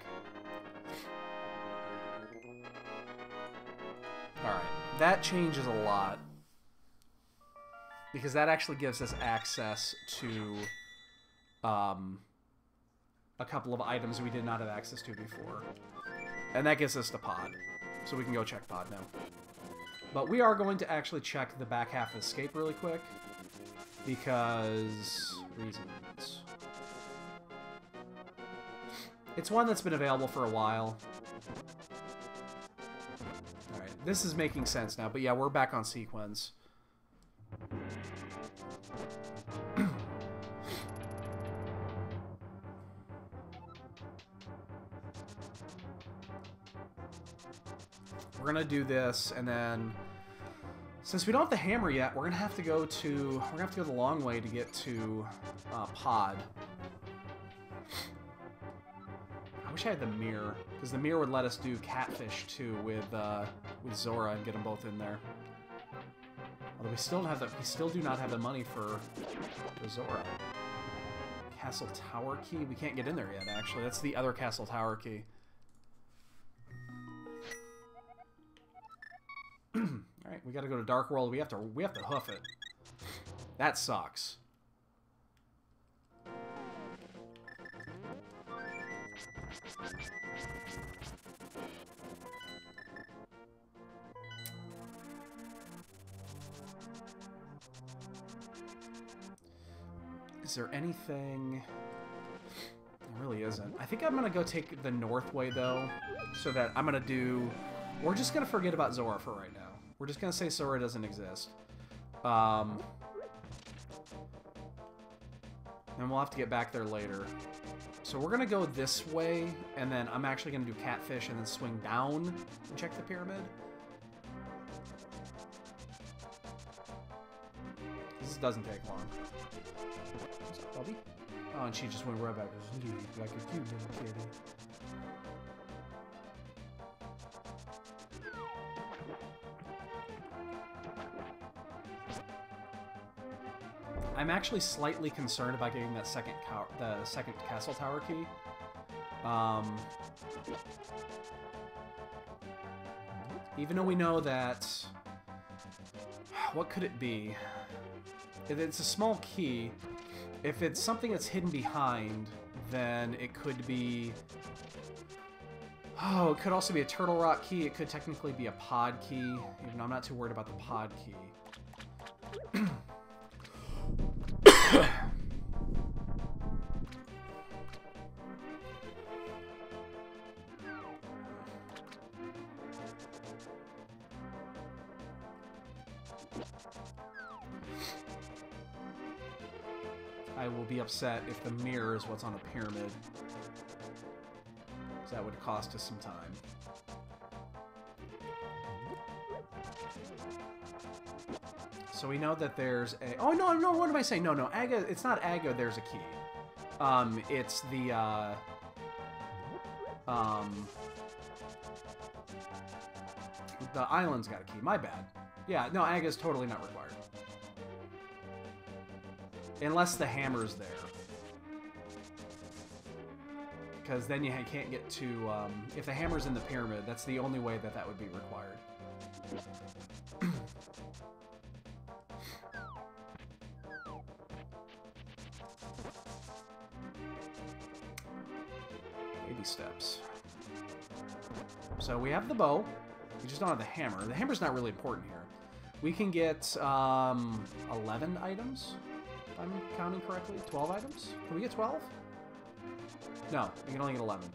Alright, that changes a lot. Because that actually gives us access to a couple of items we did not have access to before. And that gets us to Pod. So we can go check Pod now. But we are going to actually check the back half of Escape really quick. Because... reasons. It's one that's been available for a while. Alright, this is making sense now. But yeah, we're back on sequence. We're gonna do this, and then since we don't have the hammer yet, we're gonna have to go the long way to get to Pod. I wish I had the mirror, because the mirror would let us do Catfish too with Zora and get them both in there. Although we still don't have the, we still do not have the money for Zora. Castle Tower key? We can't get in there yet. Actually, that's the other Castle Tower key. Alright, we gotta go to Dark World. We have to hoof it. That sucks. Is there anything... There really isn't. I think I'm gonna go take the north way, though, so that I'm gonna do... We're just gonna forget about Zora for right now. We're just gonna say Zora doesn't exist. And we'll have to get back there later. So we're gonna go this way, and then I'm actually gonna do Catfish and then swing down and check the pyramid. This doesn't take long. What's up, Bubby? Oh, and she just went right back. Like a cute little kitty. I'm actually slightly concerned about getting that second castle tower key. Even though we know that... What could it be? If it's a small key, if it's something that's hidden behind, then it could be... Oh, it could also be a turtle rock key. It could technically be a pod key, even though I'm not too worried about the pod key. I will be upset if the mirror is what's on the pyramid, because that would cost us some time. So we know that there's a... Oh, no, no, what am I saying? No, no, Aga... It's not Aga, there's a key. It's the, the island's got a key. My bad. Yeah, no, Aga's totally not required. Unless the hammer's there. Because then you can't get to... if the hammer's in the pyramid, that's the only way that that would be required. Baby steps. So we have the bow. We just don't have the hammer. The hammer's not really important here. We can get 11 items, if I'm counting correctly. 12 items? Can we get 12? No, we can only get 11.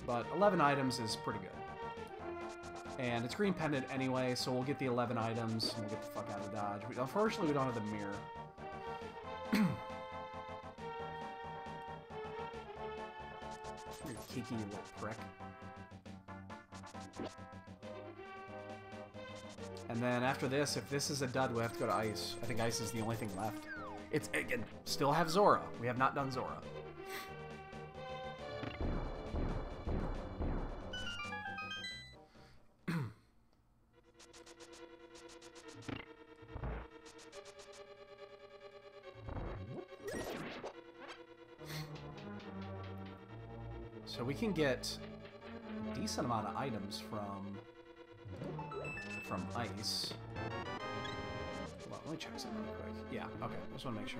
But 11 items is pretty good. And it's green pendant anyway, so we'll get the 11 items, and we'll get the fuck out of Dodge. Unfortunately, we don't have the mirror. You Kiki, you little prick. And then after this, if this is a dud, we have to go to Ice. I think Ice is the only thing left. It's, again, still have Zora. We have not done Zora. So we can get a decent amount of items from Ice. Hold on, let me check something real quick. Yeah, okay. I just want to make sure.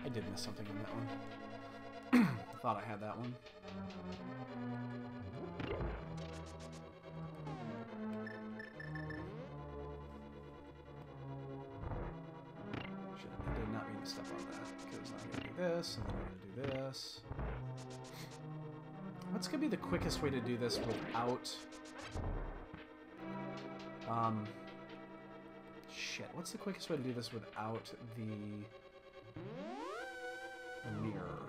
I did miss something in that one. I thought I had that one. Shit, I did not mean to step on that. Because I'm going to do this, and then I'm going to do this. What's going to be the quickest way to do this without... Shit, what's the quickest way to do this without the mirror?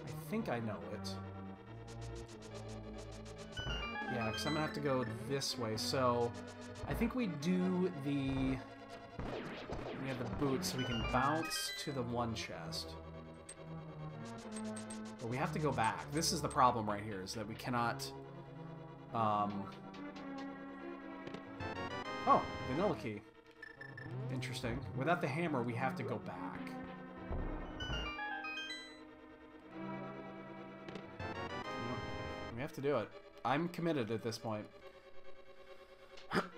I think I know it. Yeah, because I'm going to have to go this way, so I think we do the... We have the boots, so we can bounce to the one chest. But we have to go back. This is the problem right here, is that we cannot... Oh, vanilla key. Interesting. Without the hammer, we have to go back. We have to do it. I'm committed at this point.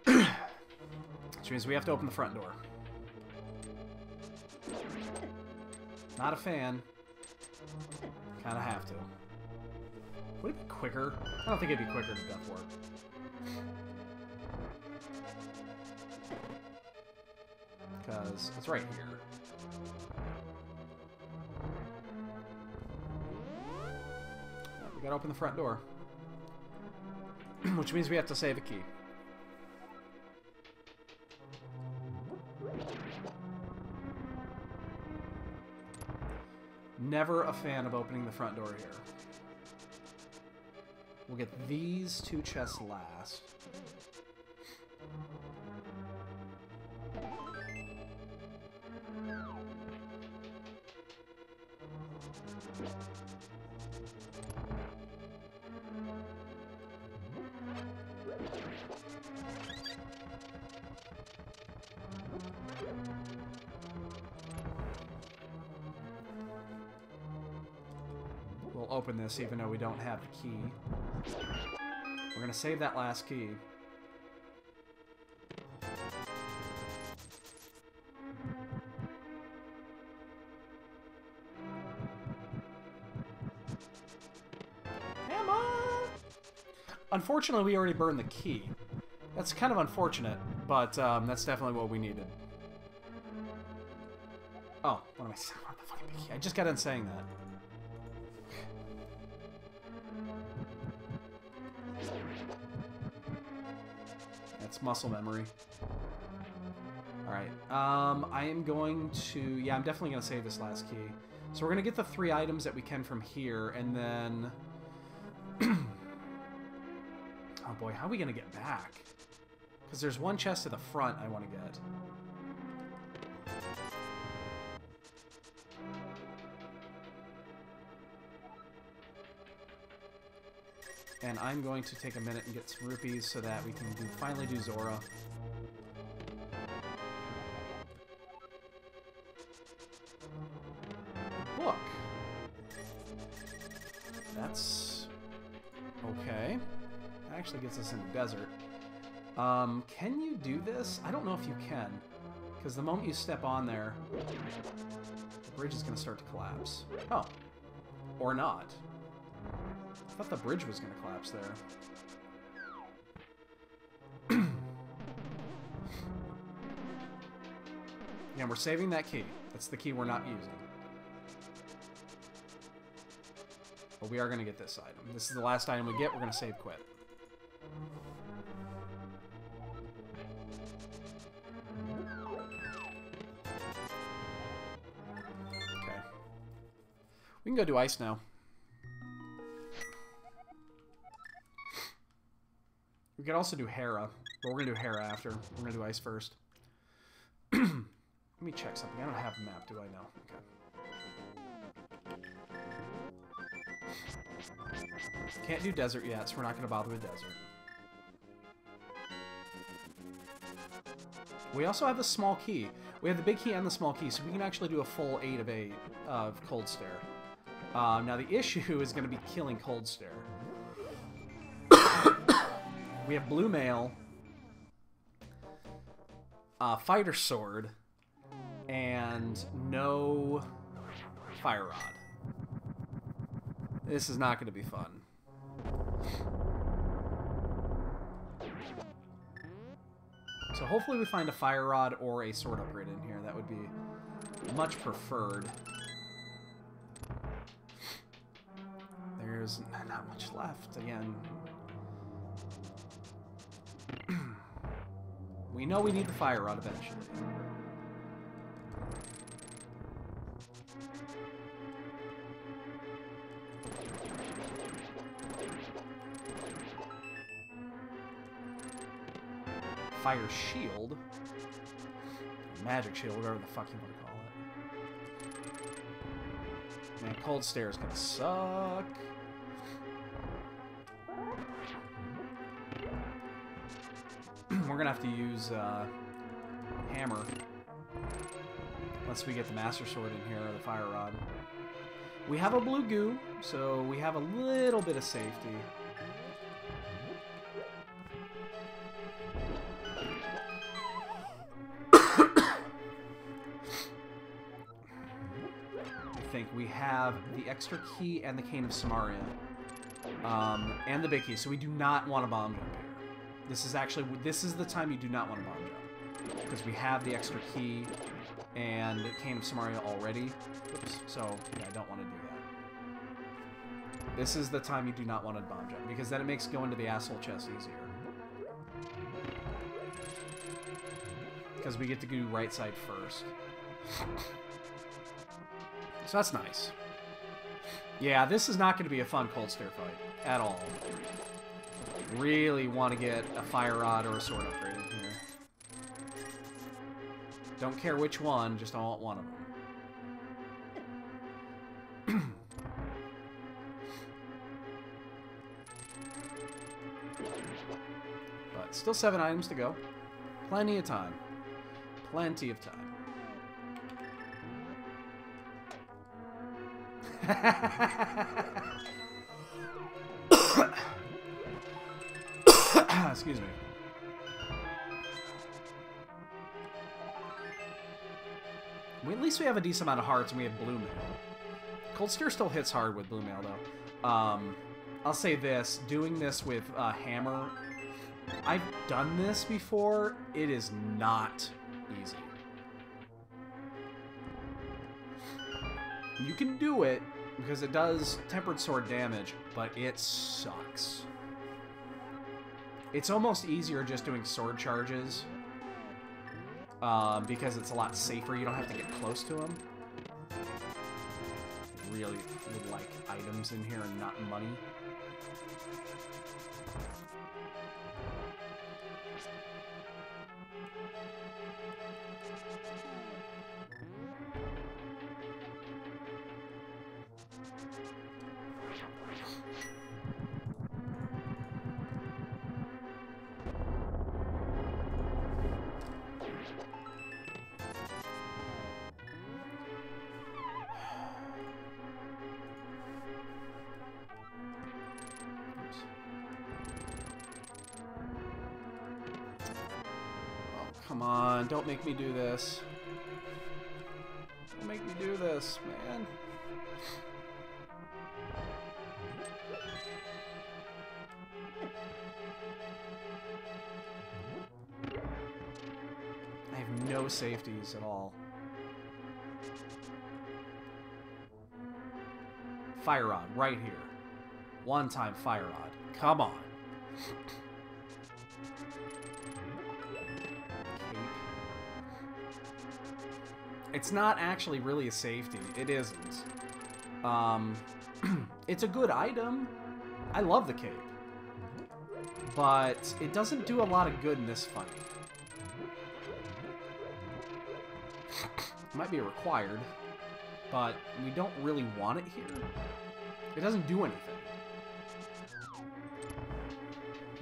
Which means we have to open the front door. Not a fan. Kinda have to. Would it be quicker? I don't think it'd be quicker to Death Warp. because it's right here. We gotta open the front door. Which means we have to save a key. Never a fan of opening the front door here. We'll get these 2 chests last. We'll open this even though we don't have the key. We're gonna save that last key. Come on! Unfortunately, we already burned the key. That's kind of unfortunate, but that's definitely what we needed. Oh, what am I saying? What the fucking key? I just got in saying that. That's muscle memory. Alright, I am going to... Yeah, I'm definitely going to save this last key. So we're going to get the 3 items that we can from here, and then... Oh boy, how are we going to get back? Because there's 1 chest to the front I want to get. And I'm going to take a minute and get some rupees so that we can finally do Zora. Look. That's... okay. That actually gets us in the desert. Can you do this? I don't know if you can. Because the moment you step on there, the bridge is going to start to collapse. Oh. Or not. I thought the bridge was going to collapse there. Yeah, we're saving that key. That's the key we're not using. But we are going to get this item. This is the last item we get. We're going to save quit. Okay. We can go do ice now. We could also do Hera, but we're going to do Hera after. We're going to do ice first. Let me check something. I don't have a map, do I? No. Okay. Can't do desert yet, so we're not going to bother with desert. We also have the small key. We have the big key and the small key, so we can actually do a full 8 of 8 of Cold Stare. Now, the issue is going to be killing Cold Stare. We have Blue Mail, Fighter Sword, and no Fire Rod. This is not going to be fun. So hopefully we find a Fire Rod or a Sword Upgrade in here. That would be much preferred. There's not much left. Again... We know we need the Fire Rod eventually. Fire Shield? Magic Shield, whatever the fuck you want to call it. Man, Cold Stare is gonna suck. We're gonna have to use Hammer. Unless we get the Master Sword in here, or the Fire Rod. We have a blue goo, so we have a little bit of safety. I think we have the extra key and the Cane of Samaria. And the big key, so we do not want a bomb jump here. This is the time you do not want a bomb jump. because we have the extra key and Kingdom Samaria already. Oops. So, yeah, I don't want to do that. This is the time you do not want to bomb jump, because then it makes going to the asshole chest easier. Because we get to do right side first. So that's nice. Yeah, this is not going to be a fun cold stair fight at all. Really want to get a fire rod or a sword upgrade in here. Don't care which one, just I want one of them. But still 7 items to go. Plenty of time. Plenty of time. Excuse me. At least we have a decent amount of hearts and we have blue mail. Cold Steer still hits hard with blue mail, though. I'll say this. Doing this with hammer, I've done this before. It is not easy. You can do it because it does tempered sword damage, but it sucks. It's almost easier just doing sword charges because it's a lot safer. You don't have to get close to them. Really would like items in here and not money. Come on, don't make me do this. Don't make me do this, man. I have no safeties at all. Fire rod, right here. One time fire rod. Come on. It's not actually really a safety. It isn't. It's a good item. I love the cape. But it doesn't do a lot of good in this fight. It might be required, but we don't really want it here. It doesn't do anything.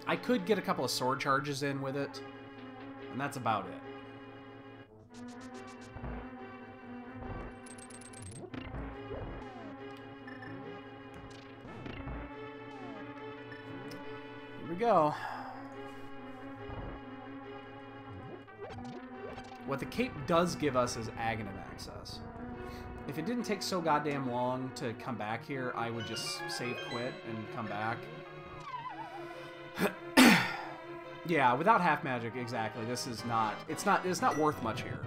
I could get a couple of sword charges in with it, and that's about it. Go. What the cape does give us is Aghanim access. If it didn't take so goddamn long to come back here, I would just save quit and come back. Yeah, without half magic, exactly. This is not. It's not worth much here.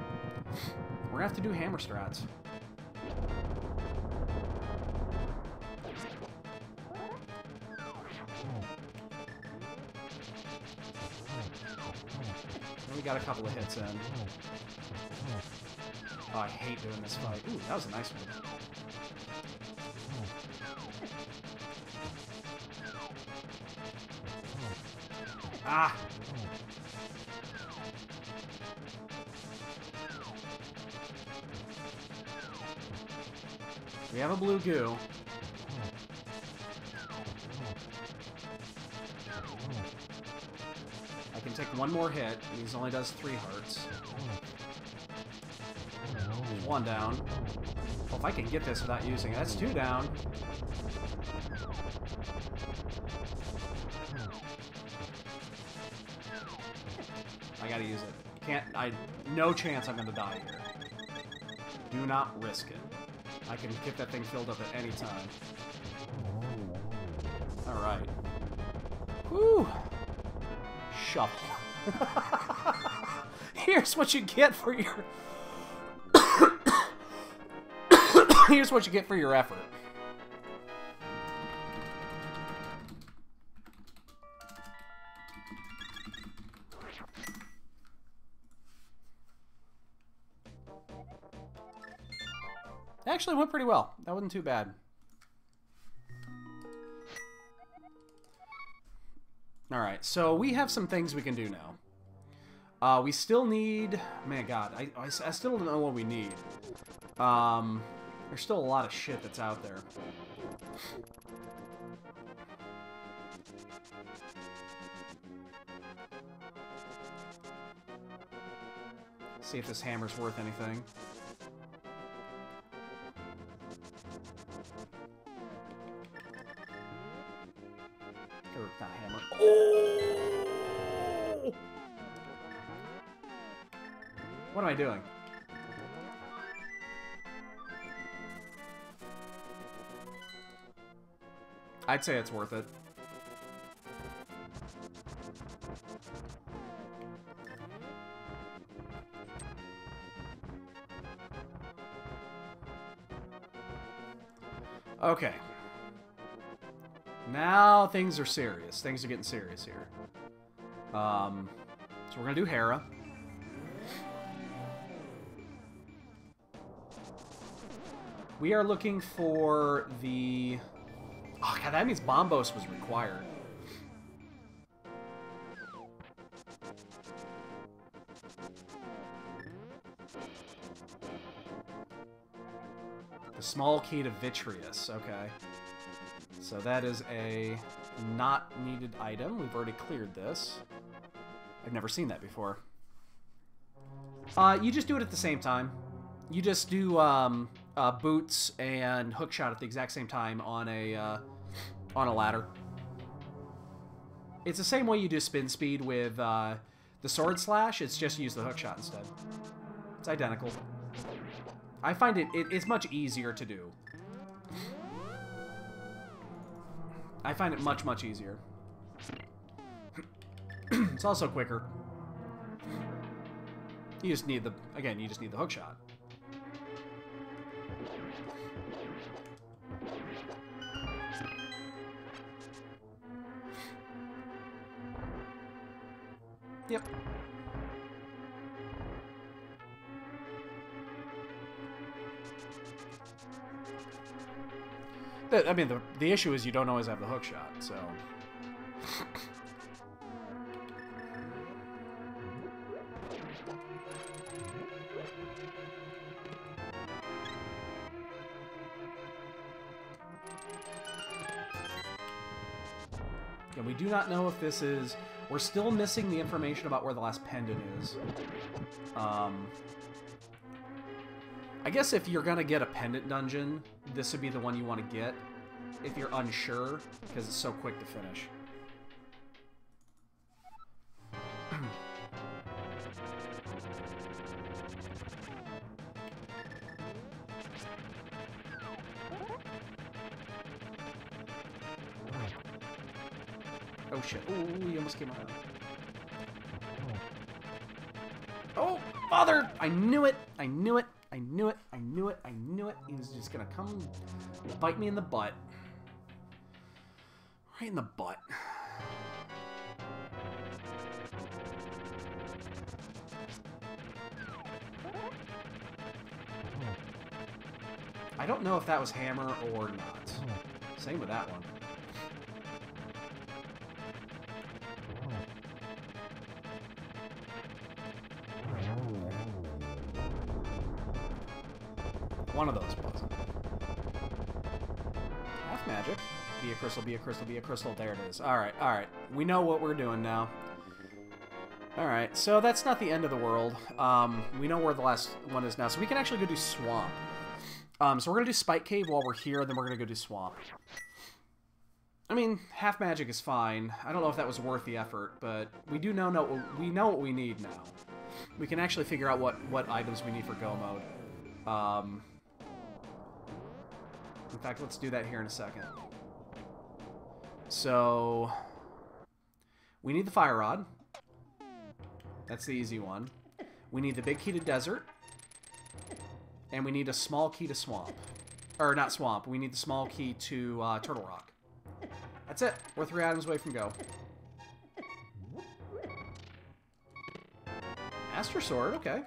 We're gonna have to do hammer strats. We got a couple of hits in. Oh, I hate doing this fight. Ooh, that was a nice one. Ah! We have a blue goo. Take one more hit. He only does 3 hearts. One down. Well, if I can get this without using it, that's 2 down. I gotta use it. Can't. No chance I'm gonna die here. Do not risk it. I can get that thing filled up at any time. All right. Whew. Shovel. Here's what you get for your... Here's what you get for your effort. Actually went pretty well. That wasn't too bad. Alright, so we have some things we can do now. We still need... Man, God, I still don't know what we need. There's still a lot of shit that's out there. See if this hammer's worth anything. Or not hammer. Oh! What am I doing? I'd say it's worth it. Okay. Now things are serious. Things are getting serious here. So we're gonna do Hera. We are looking for the... Oh, God, that means Bombos was required. The small key to Vitreous. Okay. So that is a not needed item. We've already cleared this. I've never seen that before. You just do it at the same time. You just do boots and hookshot at the exact same time on a ladder. It's the same way you do spin speed with the sword slash. It's just use the hookshot instead. It's identical. I find it's much easier to do. I find it much, much easier. It's also quicker. You just need the... Again, you just need the hookshot. Yep. I mean, the issue is you don't always have the hook shot, so... And we do not know if this is... We're still missing the information about where the last pendant is. I guess if you're gonna get a pendant dungeon, this would be the one you want to get. If you're unsure, because it's so quick to finish. Oh shit. Oh, he almost came out. Oh, father! I knew it! I knew it! I knew it! I knew it! I knew it! He was just gonna come bite me in the butt. Right in the butt. I don't know if that was hammer or not. Same with that one. One of those was. Half magic. Be a crystal, be a crystal, be a crystal. There it is. Alright, alright. We know what we're doing now. Alright, so that's not the end of the world. We know where the last one is now, so we can actually go do Swamp. So we're going to do Spike Cave while we're here, then we're going to go do Swamp. I mean, half magic is fine. I don't know if that was worth the effort, but we do know what we need now. We can actually figure out what items we need for Go Mode. In fact, let's do that here in a second. So, we need the Fire Rod. That's the easy one. We need the big key to desert. And we need a small key to swamp. Or not swamp. We need the small key to Turtle Rock. That's it. We're 3 items away from go. Master Sword, okay.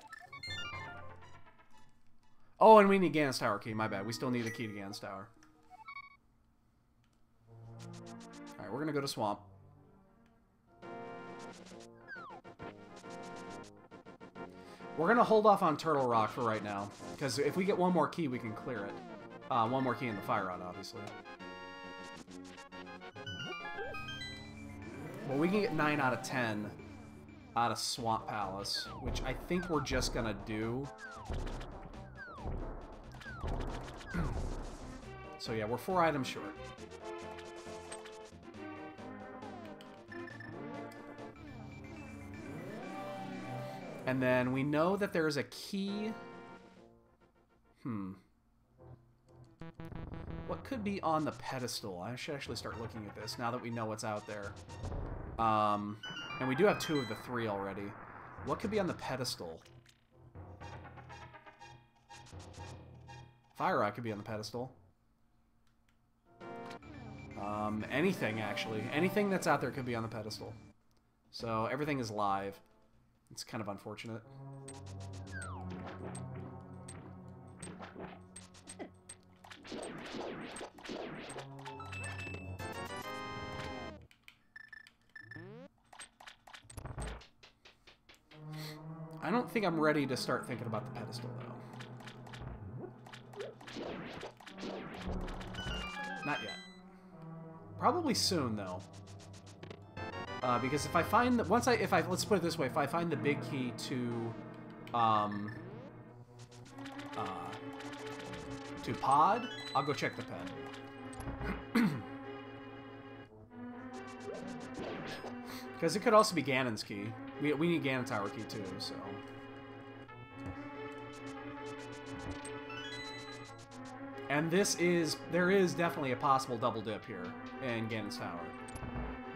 Oh, and we need Ganon's Tower key. My bad. We still need a key to Ganon's Tower. Alright, we're gonna go to Swamp. We're gonna hold off on Turtle Rock for right now. Because if we get one more key, we can clear it. One more key in the Fire Rod, obviously. Well, we can get 9 out of 10 out of Swamp Palace, which I think we're just gonna do. So yeah, we're 4 items short. And then we know that there's a key. What could be on the pedestal? I should actually start looking at this now that we know what's out there. And we do have 2 of the 3 already. What could be on the pedestal? Fire Rod could be on the pedestal. Anything, actually. Anything that's out there could be on the pedestal. So everything is live. It's kind of unfortunate. I don't think I'm ready to start thinking about the pedestal, though. Not yet. Probably soon, though. Because if I find that let's put it this way, if I find the big key to Pod, I'll go check the pen. Because it could also be Ganon's key. We need Ganon Tower key too, so. And there is definitely a possible double dip here in Ganon's Tower.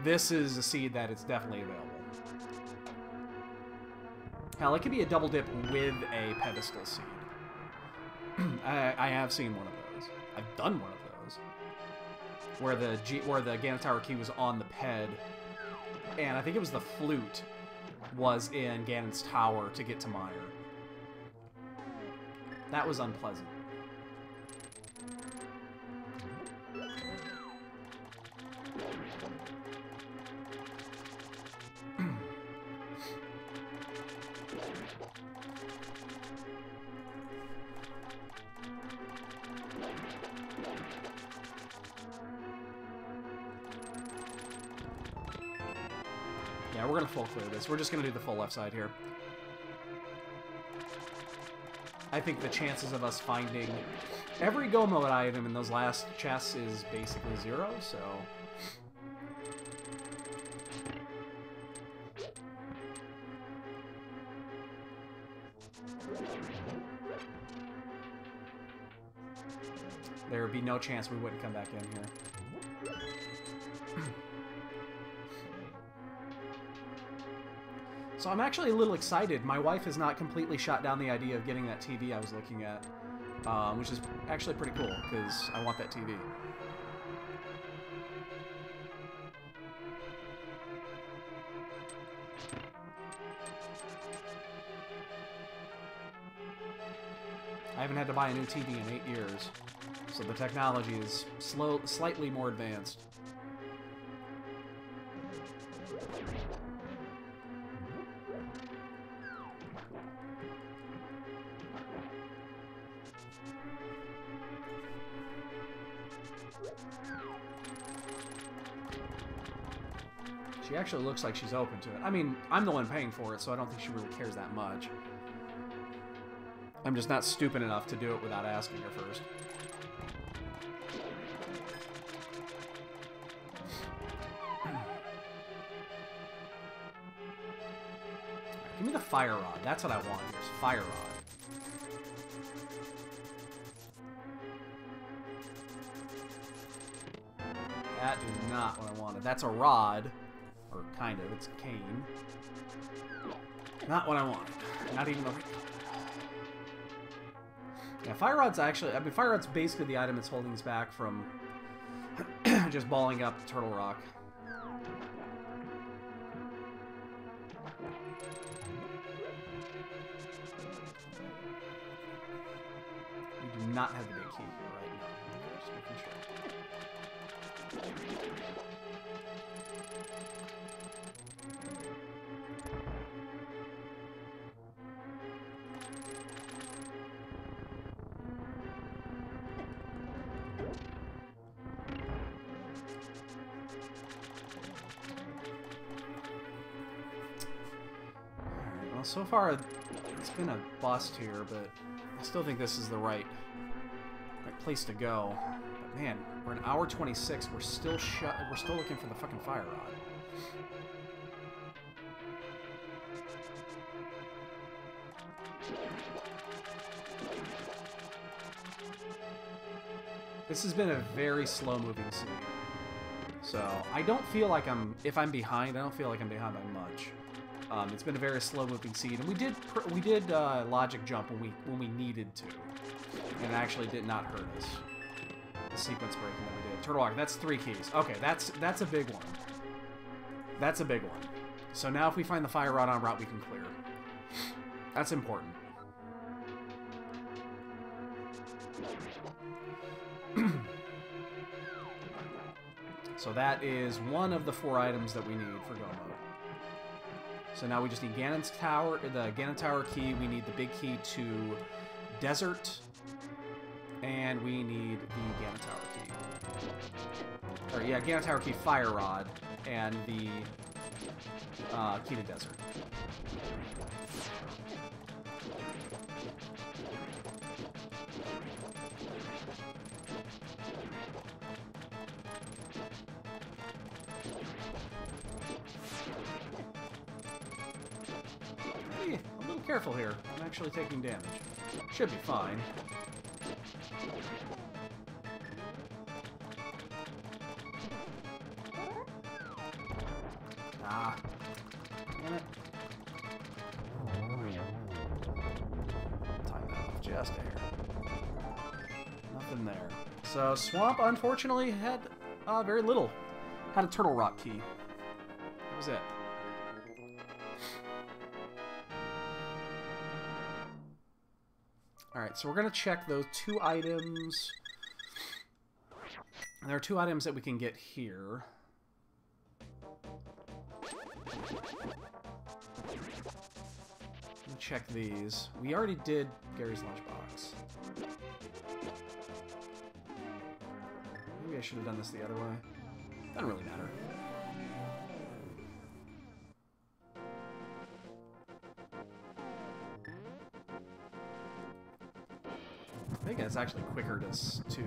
This is a seed that it's definitely available. Hell, it could be a double dip with a pedestal seed. I have seen one of those. I've done one of those. Where the Ganon Tower key was on the ped, and I think it was the flute was in Ganon's Tower to get to Meyer. That was unpleasant. Yeah, we're gonna full clear this. We're just gonna do the full left side here. I think the chances of us finding every go mode item in those last chests is basically 0, so. There would be no chance we wouldn't come back in here. So I'm actually a little excited. My wife has not completely shot down the idea of getting that TV I was looking at, which is actually pretty cool, because I want that TV. I haven't had to buy a new TV in 8 years, so the technology is slightly more advanced. She actually looks like she's open to it. I mean, I'm the one paying for it, so I don't think she really cares that much. I'm just not stupid enough to do it without asking her first. Give me the Fire Rod. That's what I want. Here's Fire Rod. That is not what I wanted. That's a rod. Or kind of. It's a cane. Not what I wanted. Not even over. Yeah, Fire Rod's actually... I mean, Fire Rod's basically the item that's holding us back from just balling up Turtle Rock. We do not have the big key here right now. Okay, just making sure. Well, so far it's been a bust here, but I still think this is the right place to go. But man, we're an hour 26. We're still looking for the fucking Fire Rod. This has been a very slow-moving scene. So, I don't feel like if I'm behind, I don't feel like I'm behind by much. It's been a very slow-moving scene, and we did logic jump when we needed to, and it actually did not hurt us. The sequence breaking that we did. Turtle Rock, that's 3 keys. Okay, that's a big one. That's a big one. So now if we find the Fire Rod en route, we can clear. That's important. So that is one of the 4 items that we need for go mode. So now we just need Ganon's Tower, the Ganon Tower key. We need the big key to Desert, and we need the Ganon Tower key. Or yeah, Ganon Tower key, Fire Rod, and the key to Desert. Careful here. I'm actually taking damage. Should be fine. Ah. Damn it. Time that off just a hair. Nothing there. So, Swamp, unfortunately, had very little. Had a Turtle Rock key. That was it. Alright, so we're going to check those 2 items. And there are 2 items that we can get here. Let me check these. We already did Gary's lunchbox. Maybe I should have done this the other way. Doesn't really matter. I think it's actually quicker to yeah,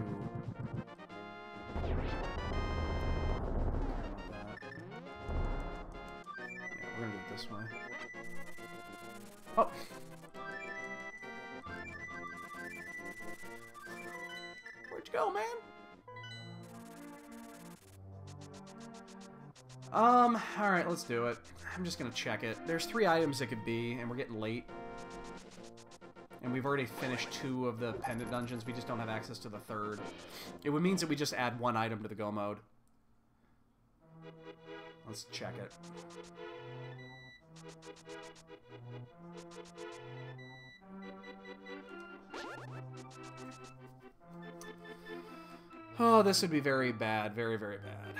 we're gonna do it this way. Oh! Where'd you go, man? Alright, let's do it. I'm just gonna check it. There's 3 items it could be, and we're getting late. And we've already finished 2 of the pendant dungeons. We just don't have access to the 3rd. It would mean that we just add 1 item to the go mode. Let's check it. Oh, this would be very bad. Very, very bad.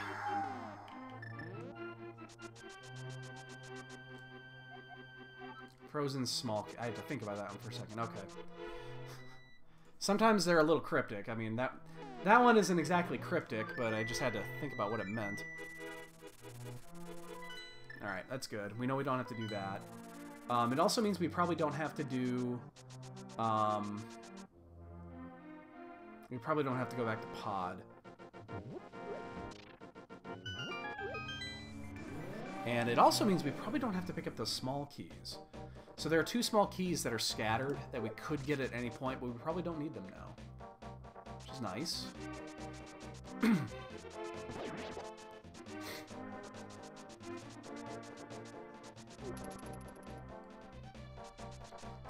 Frozen small... I had to think about that one for a second. Okay. Sometimes they're a little cryptic. I mean, that one isn't exactly cryptic, but I just had to think about what it meant. Alright, that's good. We know we don't have to do that. It also means we probably don't have to do... we probably don't have to go back to Pod. And it also means we probably don't have to pick up those small keys. So there are 2 small keys that are scattered that we could get at any point, but we probably don't need them now. Which is nice.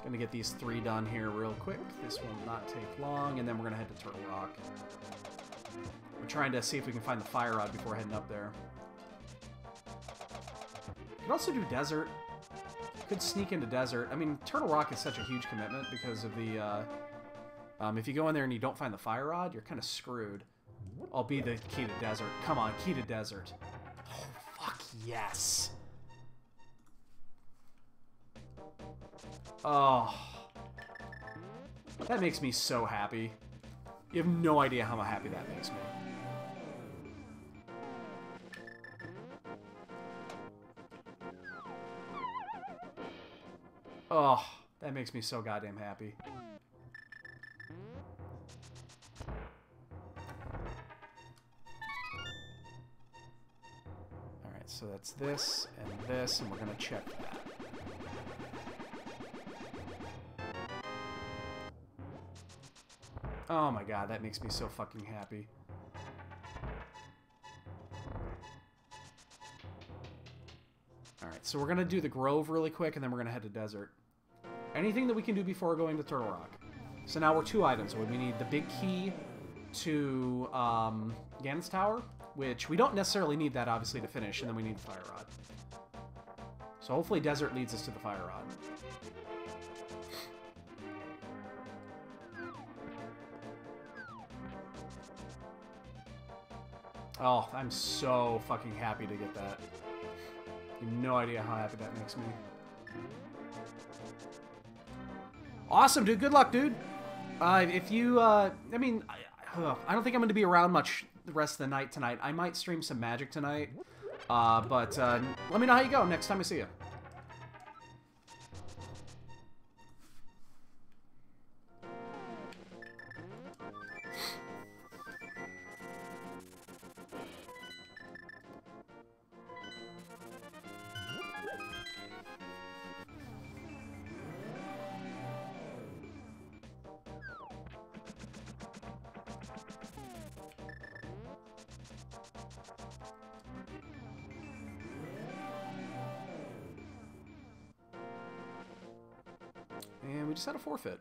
Gonna get these 3 done here real quick. This will not take long, and then we're gonna head to Turtle Rock. We're trying to see if we can find the fire rod before heading up there. We could also do desert. Could sneak into desert. I mean, Turtle Rock is such a huge commitment because of the, if you go in there and you don't find the fire rod, you're kind of screwed. I'll be the key to desert. Come on, key to desert. Oh, fuck yes. Oh. That makes me so happy. You have no idea how happy that makes me. Oh, that makes me so goddamn happy. Alright, so that's this, and we're gonna check that. Oh my god, that makes me so fucking happy. Alright, so we're gonna do the Grove really quick, and then we're gonna head to Desert. Anything that we can do before going to Turtle Rock. So now we're 2 items. We need the big key to Ganon's Tower, which we don't necessarily need that, obviously, to finish, and then we need the Fire Rod. So hopefully Desert leads us to the Fire Rod. Oh, I'm so fucking happy to get that. You have no idea how happy that makes me. Awesome, dude. Good luck, dude. If you, I mean, I don't think I'm going to be around much the rest of the night tonight. I might stream some Magic tonight. But let me know how you go next time I see you. And we just had a forfeit.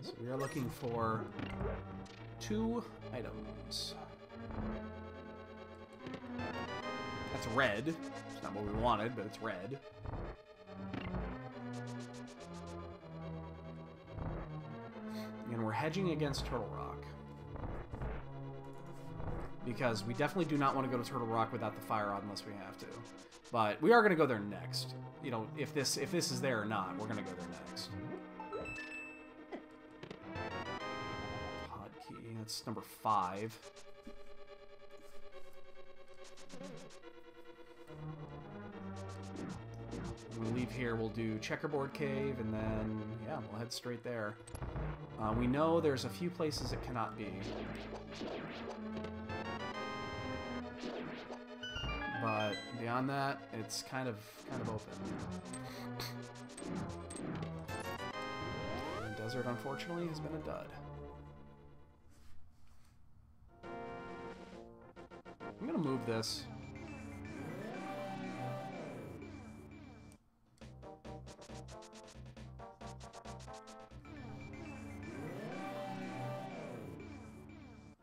So we are looking for 2 items. That's red. It's not what we wanted, but it's red. And we're hedging against Turtle Rock. Because we definitely do not want to go to Turtle Rock without the Fire Rod unless we have to. But we are going to go there next. You know, if this is there or not, we're going to go there next. Pod key, that's number 5. When we leave here, we'll do Checkerboard Cave, and then, yeah, we'll head straight there. We know there's a few places it cannot be. But beyond that, it's kind of open. And Desert, unfortunately, has been a dud. I'm gonna move this.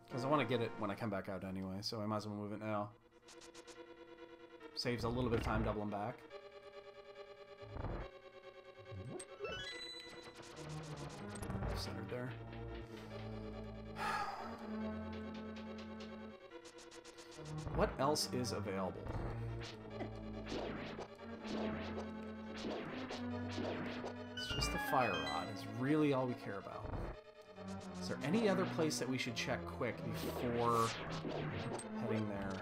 Because I want to get it when I come back out anyway, so I might as well move it now. Saves a little bit of time doubling back. Centered there. What else is available? It's just the Fire Rod is really all we care about. Is there any other place that we should check quick before heading there?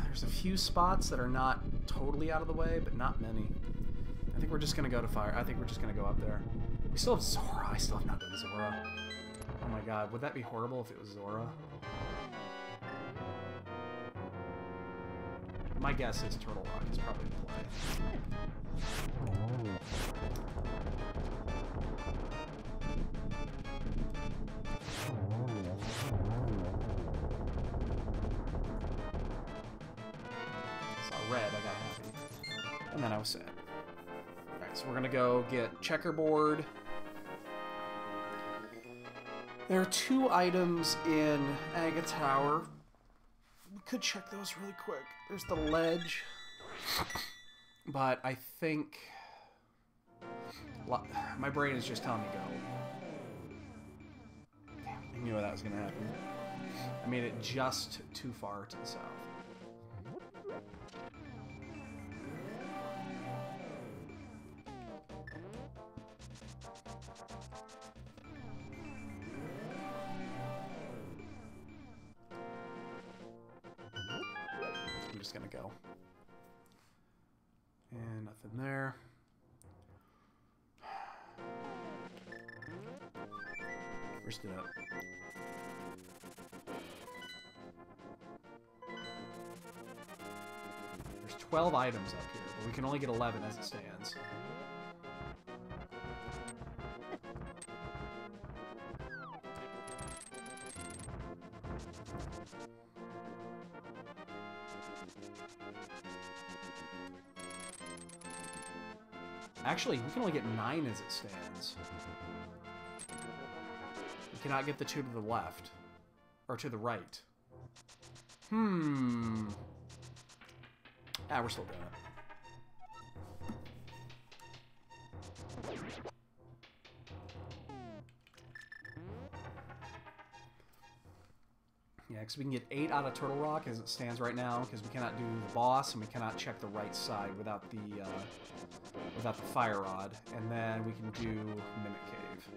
There's a few spots that are not totally out of the way, but not many. I think we're just gonna go to fire. I think we're just gonna go up there. We still have Zora. I still have not done Zora. Oh my god, would that be horrible if it was Zora? My guess is Turtle Rock is probably the play. Saw red, I got happy. And then I was sad. Alright, so we're gonna go get Checkerboard. There are 2 items in Aga Tower. We could check those really quick. There's the ledge. But I think... my brain is just telling me go. I knew that was going to happen. I made it just too far to the south. I'm just gonna go. And nothing there. Where's it up? There's 12 items up here, but we can only get 11 as it stands. Actually, we can only get 9 as it stands. We cannot get the 2 to the left. Or to the right. Ah, we're still doing it. Yeah, because we can get 8 out of Turtle Rock as it stands right now, because we cannot do the boss, and we cannot check the right side without the fire rod, and then we can do Mimic Cave.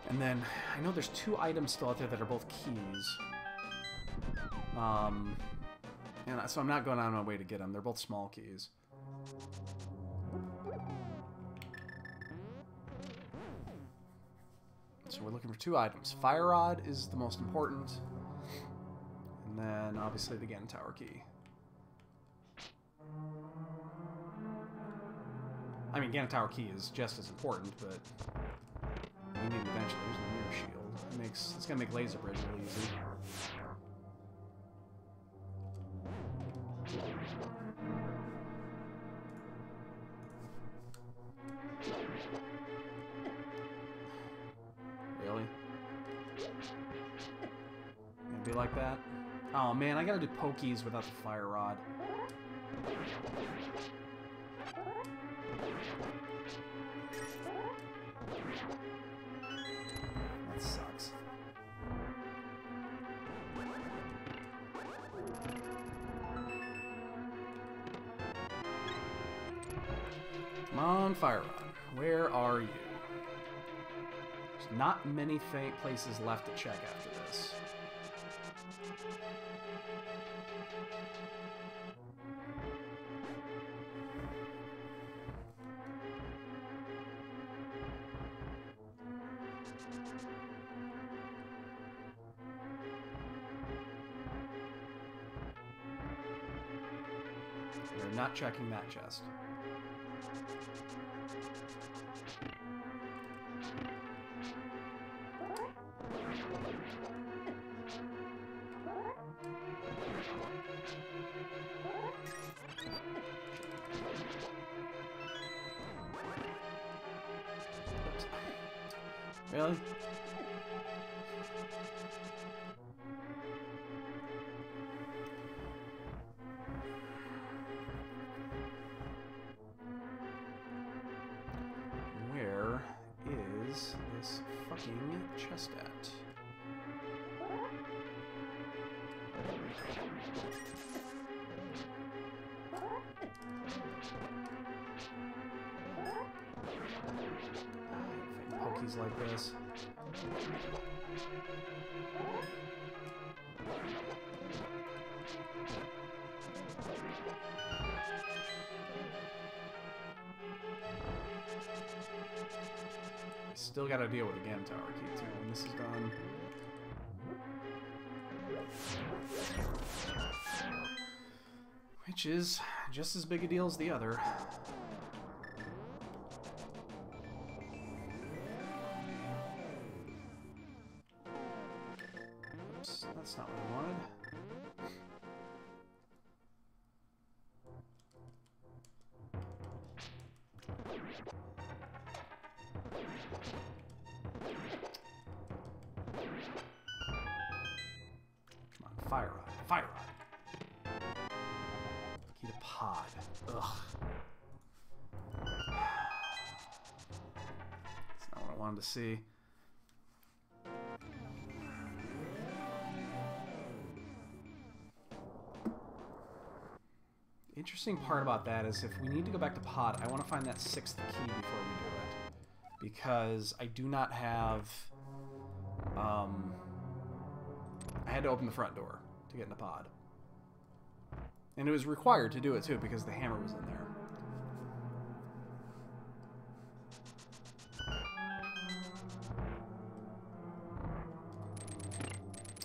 And then, I know there's 2 items still out there that are both keys. And so I'm not going out of my way to get them. They're both small keys. So we're looking for 2 items. Fire Rod is the most important. And then, obviously, the Ganon Tower key. I mean, Ganon Tower key is just as important, but... we need eventually. There's a mirror shield. It's gonna make Laser Bridge really easy. Really? Gonna be like that? Oh man, I gotta do pokies without the fire rod. That sucks. Come on, Fire Rod. Where are you? There's not many places left to check after this. We're not checking that chest. Really? Where is this fucking chest at? Pokies like this. Still got to deal with the Gam Tower key too when this is done. Which is just as big a deal as the other. Oops, that's not what I wanted. Fire rod. Fire rod. Key to pod. Ugh. That's not what I wanted to see. The interesting part about that is if we need to go back to pod, I want to find that 6th key before we do it. Because I do not have... I had to open the front door to get in the pod. And it was required to do it too because the hammer was in there.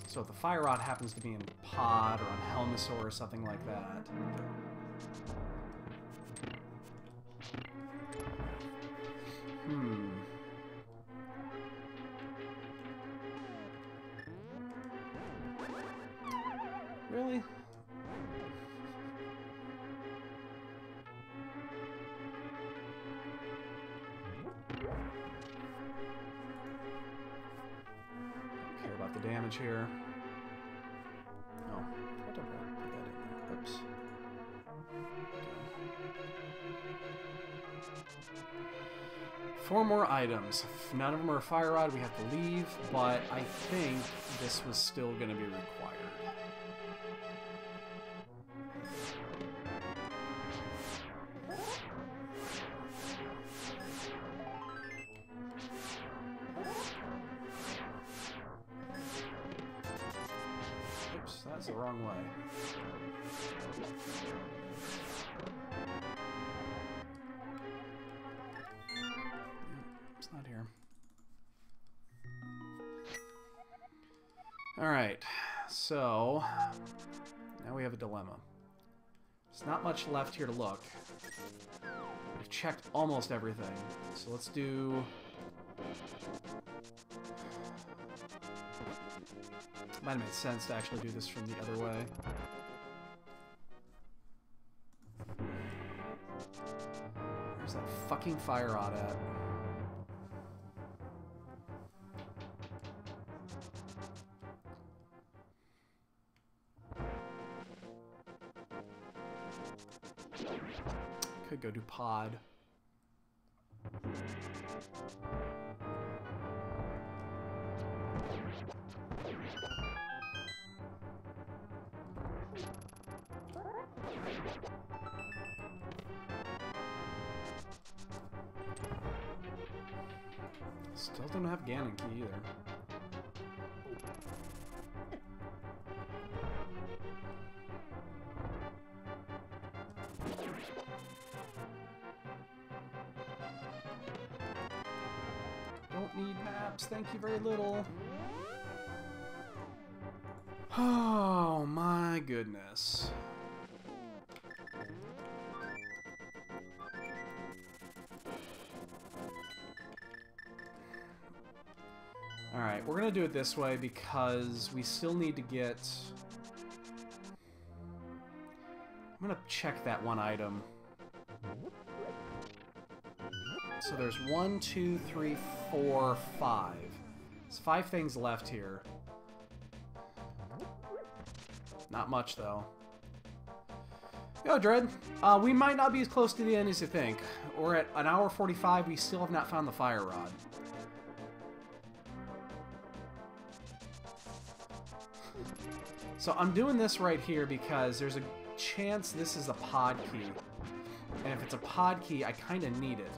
So if the fire rod happens to be in pod or on Helmasaur or something like that. Really? Don't care about the damage here. Oh, I don't put that in there. Oops. Four more items. If none of them are fire rod, we have to leave, but I think this was still going to be required. Oops, that's the wrong way. It's not here. Alright, so now we have a dilemma. There's not much left here to look. We've checked almost everything. So let's do... Might have made sense to actually do this from the other way. Where's that fucking fire rod at? Could go do pod. Still don't have Ganon key either. Don't need maps, thank you very little. Oh my goodness. Alright, we're gonna do it this way because we still need to get... I'm gonna check that one item. So there's 1, 2, 3, 4, 5. There's 5 things left here. Not much, though. Yo, Dread. We might not be as close to the end as you think. We're at an hour 45. We still have not found the fire rod. So I'm doing this right here because there's a chance this is a pod key. And if it's a pod key, I kind of need it.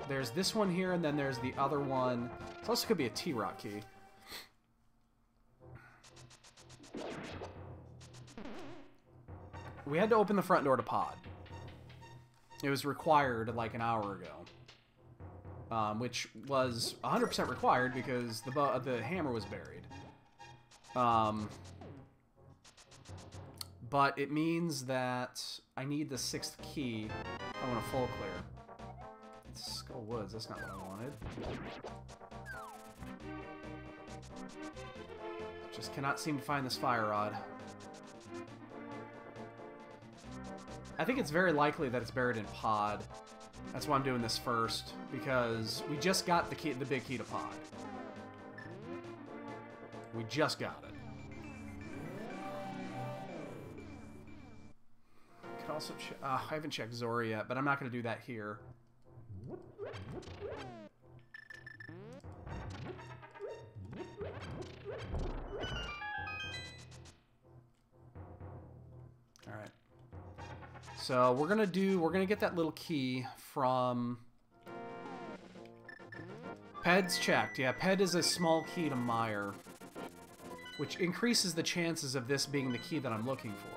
There's this one here, and then there's the other one. This also could be a T-Rock key. We had to open the front door to pod. It was required like an hour ago. Which was 100% required because the hammer was buried. But it means that I need the 6th key. I want a full clear. Skull Woods, that's not what I wanted. Just cannot seem to find this fire rod. I think it's very likely that it's buried in pod. That's why I'm doing this first, because we just got the key, the big key to pod. We just got it. Could also I haven't checked Zora yet, but I'm not going to do that here. Alright. So we're gonna get that little key from Ped's checked. Yeah, Ped is a small key to Meyer, which increases the chances of this being the key that I'm looking for.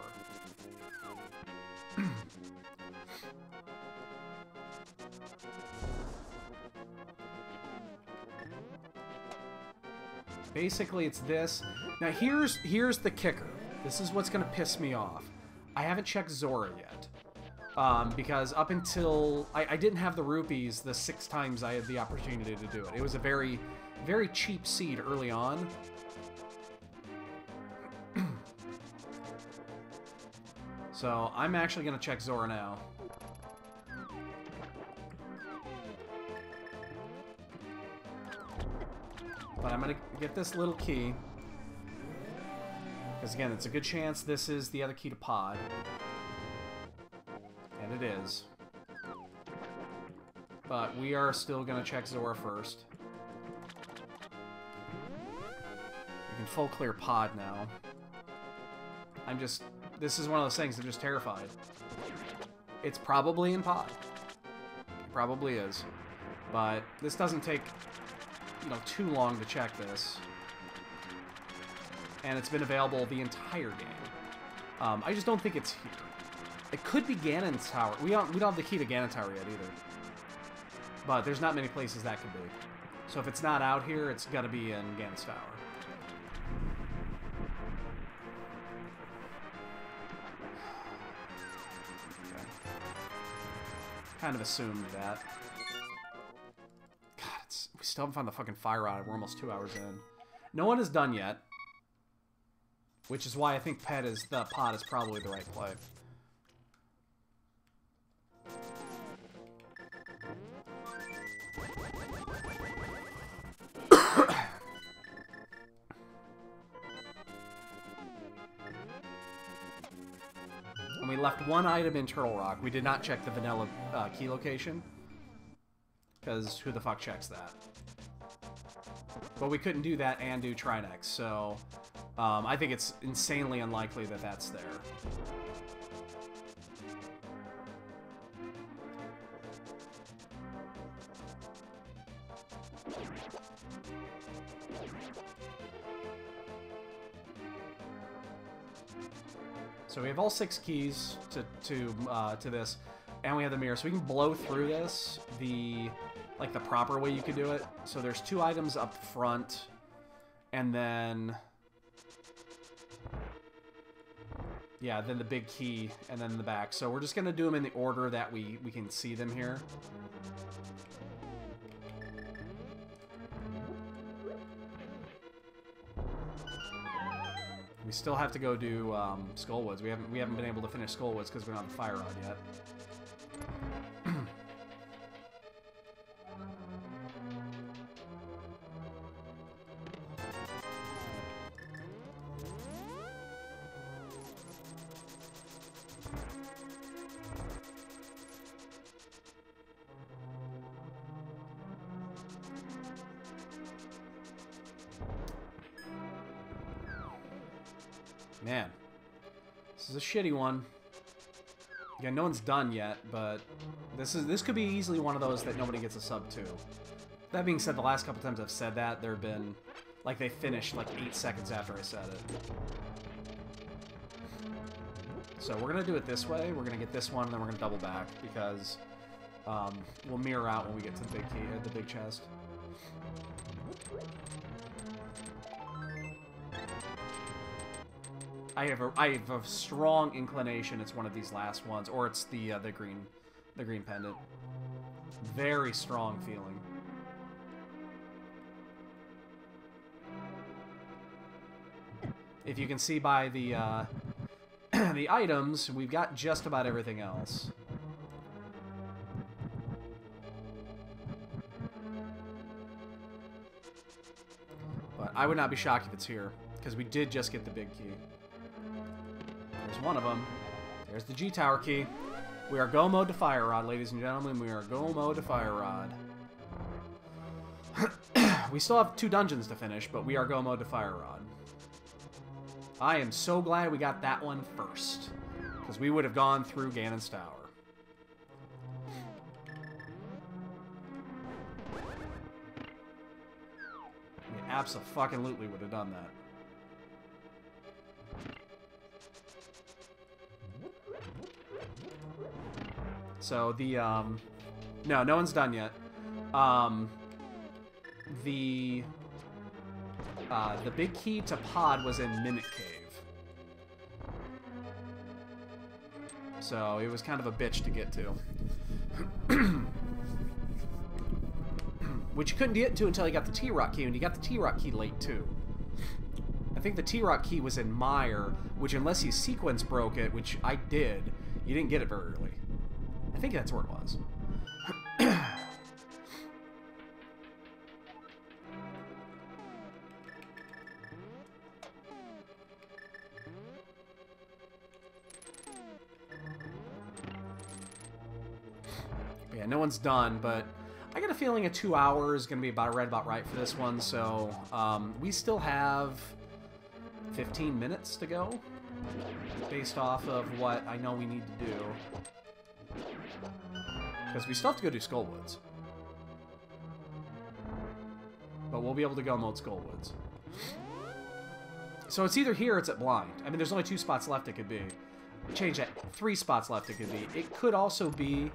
Basically, it's this. Now, here's the kicker. This is what's going to piss me off. I haven't checked Zora yet. Because up until... I didn't have the rupees the 6 times I had the opportunity to do it. It was a very, very cheap seed early on. So, I'm actually going to check Zora now. But I'm going to get this little key. Because again, it's a good chance this is the other key to pod. And it is. But we are still going to check Zora first. We can full clear pod now. I'm just... This is one of those things, I'm just terrified. It's probably in pod. It probably is. But this doesn't take... too long to check this. And it's been available the entire game. I just don't think it's here. It could be Ganon's Tower. We don't have the key to Ganon Tower yet either. But there's not many places that could be. So if it's not out here, it's got to be in Ganon's Tower. Okay. Kind of assumed that. We still haven't found the fucking fire rod. We're almost 2 hours in. No one is done yet. Which is why I think the pod is probably the right play. And we left one item in Turtle Rock. We did not check the vanilla key location. Because who the fuck checks that? But we couldn't do that and do Trinex, so I think it's insanely unlikely that that's there. So we have all 6 keys to this, and we have the mirror, so we can blow through this the proper way you could do it. So there's 2 items up front, and then then the big key, and then the back. So we're just gonna do them in the order that we can see them here. We still have to go do Skullwoods. We haven't been able to finish Skullwoods because we don't have the fire rod yet. Man. This is a shitty one. Yeah, no one's done yet, but this could be easily one of those that nobody gets a sub to. That being said, the last couple times I've said that, there have been... Like, they finished like 8 seconds after I said it. So we're going to do it this way. We're going to get this one, and then we're going to double back, because we'll mirror out when we get to the big key, the big chest. I have a strong inclination it's one of these last ones, or it's the green pendant. Very strong feeling. If you can see by the the items, we've got just about everything else. But I would not be shocked if it's here, because we did just get the big key. There's one of them. There's the G-Tower key. We are go mode to Fire Rod, ladies and gentlemen. We are go mode to Fire Rod. We still have 2 dungeons to finish, but we are go mode to Fire Rod. I am so glad we got that one first, because we would have gone through Ganon's Tower. We abso-fucking-lutely would have done that. So the no one's done yet. The big key to Pod was in Mimic Cave, so it was kind of a bitch to get to. Which you couldn't get to until you got the T-Rock key, and you got the T-Rock key late too. I think the T-Rock key was in Mire, which unless you sequence broke it, which I did, you didn't get it very early. I think that's where it was. Yeah, no one's done, but I got a feeling a 2 hours is going to be about right for this one, so we still have 15 minutes to go, based off of what I know we need to do. Because we still have to go do Skullwoods. But we'll be able to go mode Skullwoods. So it's either here or it's at Blind. I mean, there's only 2 spots left it could be. Change that. 3 spots left it could be. It could also be...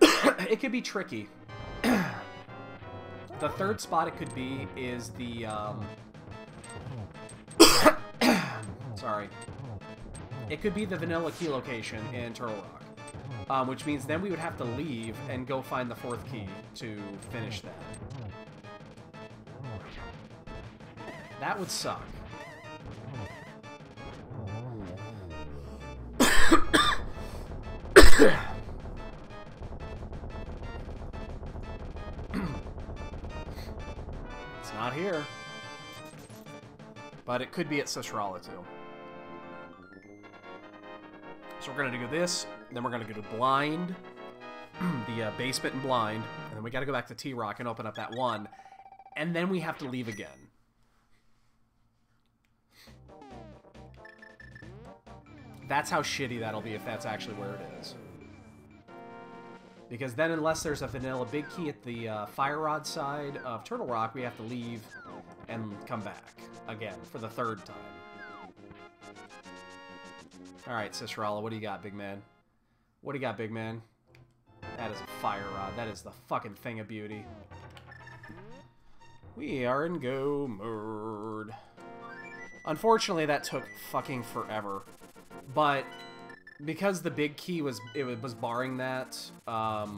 it could be tricky. The 3rd spot it could be is the... Sorry. It could be the vanilla key location in Turtle Rock. Which means then we would have to leave and go find the 4th key to finish that. That would suck. It's not here. But it could be at SRL too. So we're going to do this, then we're going to go to Blind, the basement and Blind, and then we got to go back to T-Rock and open up that one, and then we have to leave again. That's how shitty that'll be if that's actually where it is. Because then unless there's a vanilla big key at the Fire Rod side of Turtle Rock, we have to leave and come back again for the 3rd time. Alright, SRL, what do you got, big man? What do you got, big man? That is a Fire Rod. That is the fucking thing of beauty. We are in go mode. Unfortunately, that took fucking forever. But because the big key was barring that, I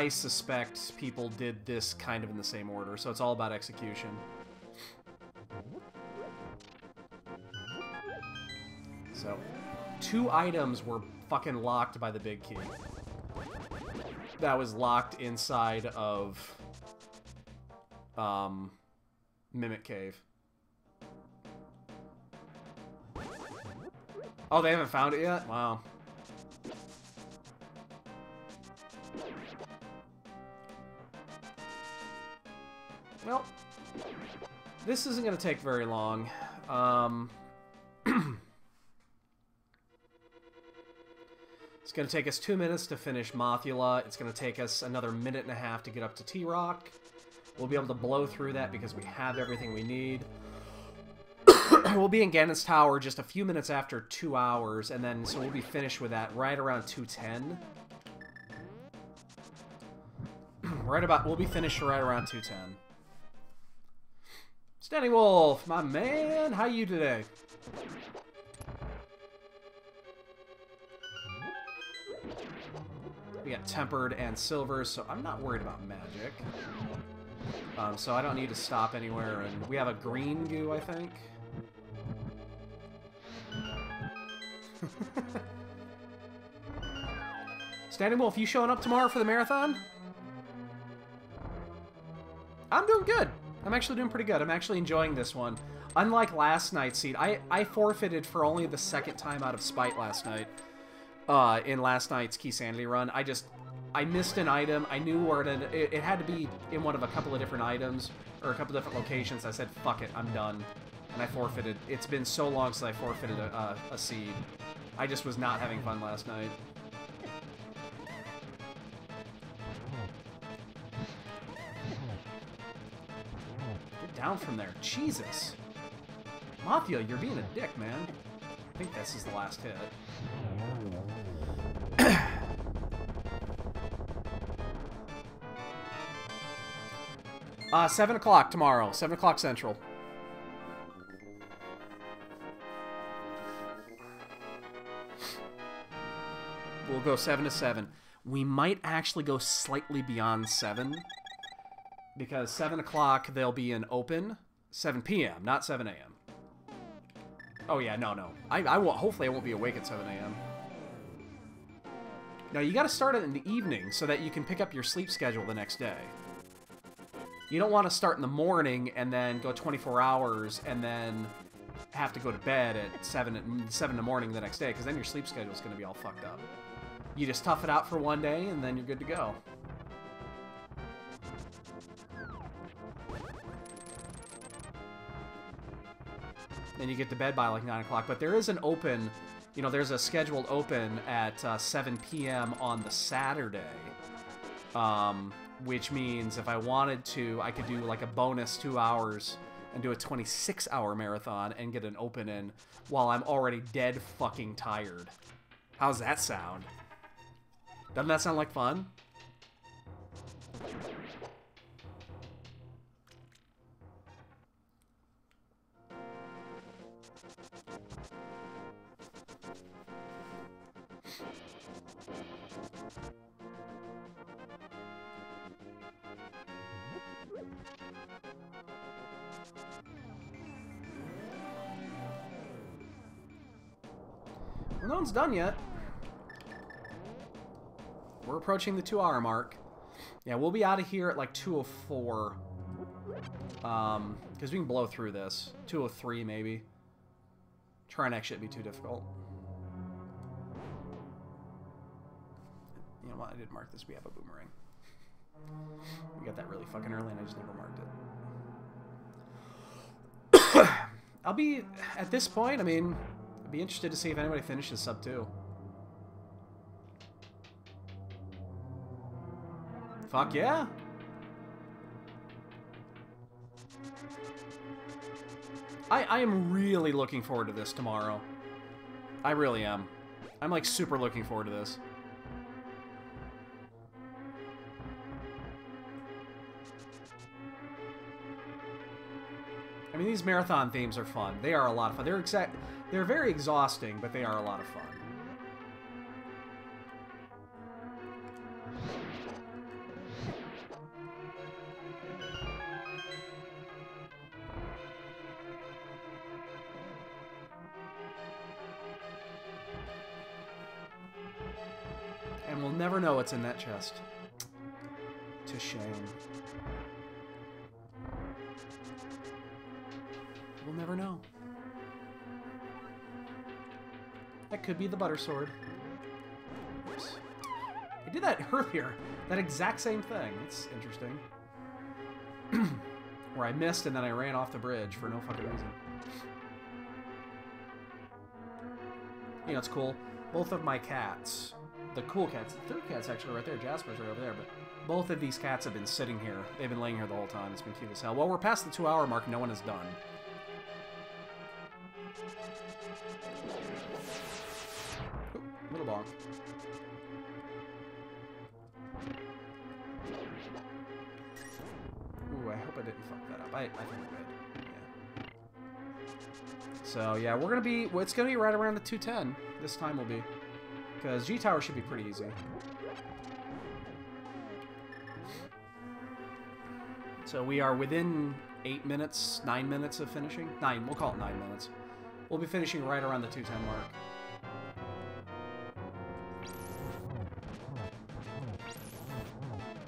suspect people did this kind of in the same order, so it's all about execution. So, 2 items were fucking locked by the big key. That was locked inside of Mimic Cave. Oh, they haven't found it yet? Wow. Well, this isn't going to take very long. It's going to take us 2 minutes to finish Mothula. It's going to take us another minute and a half to get up to T-Rock. We'll be able to blow through that because we have everything we need. We'll be in Ganon's Tower just a few minutes after 2 hours, and then so we'll be finished with that right around 2:10. We'll be finished right around 2:10. Standing Wolf, my man, how you today? We got Tempered and Silver, so I'm not worried about magic. So I don't need to stop anywhere, and we have a green goo, I think. Standing Wolf, you showing up tomorrow for the marathon? I'm doing good. I'm actually doing pretty good. I'm actually enjoying this one. Unlike last night's seed, I forfeited for only the second time out of spite last night. In last night's Keysanity run. I missed an item. I knew where it had to be in one of a couple of different items, or a couple of different locations. I said, fuck it, I'm done. And I forfeited. It's been so long since I forfeited a seed. I just was not having fun last night. Get down from there. Jesus. Mothula, you're being a dick, man. I think this is the last hit. 7 o'clock tomorrow. 7 o'clock Central. We'll go 7 to 7. We might actually go slightly beyond 7. Because 7 o'clock, they'll be in open. 7 p.m., not 7 a.m. Oh, yeah, no. I won't, hopefully I won't be awake at 7 a.m. Now, you gotta start it in the evening so that you can pick up your sleep schedule the next day. You don't want to start in the morning and then go 24 hours and then have to go to bed at 7 in the morning the next day, because then your sleep schedule is going to be all fucked up. You just tough it out for one day and then you're good to go. Then you get to bed by like 9 o'clock. But there is an open, you know, there's a scheduled open at 7 p.m. on the Saturday. Which means if I wanted to, I could do like a bonus 2 hours and do a 26-hour marathon and get an open in while I'm already dead fucking tired. How's that sound? Doesn't that sound like fun? Well, no one's done yet. We're approaching the 2-hour mark. Yeah, we'll be out of here at like 2:04. Because we can blow through this. 2:03 maybe. Try and actually be too difficult. You know what? I didn't mark this. We have a boomerang. We got that really fucking early and I just never marked it. I'll be, at this point, I mean, I'd be interested to see if anybody finishes sub 2. Fuck yeah! I am really looking forward to this tomorrow. I really am. I'm like super looking forward to this. I mean, these marathon themes are fun. They are a lot of fun. They're very exhausting, but they are a lot of fun. And we'll never know what's in that chest. To shame. We'll never know. That could be the butter sword. Oops. I did that earlier. That exact same thing. That's interesting. Where I missed and then I ran off the bridge for no fucking reason. You know, it's cool. Both of my cats, the cool cats, the third cat's actually right there. Jasper's right over there, but both of these cats have been sitting here. They've been laying here the whole time. It's been cute as hell. Well, we're past the 2-hour mark. No one is done. Ooh, little bonk. Ooh, I hope I didn't fuck that up. I think I did. Yeah. So, yeah, we're going to be... Well, it's going to be right around the 210. This time will be. Because G-Tower should be pretty easy. So we are within 8 minutes, 9 minutes of finishing. 9, we'll call it 9 minutes. We'll be finishing right around the 210 mark.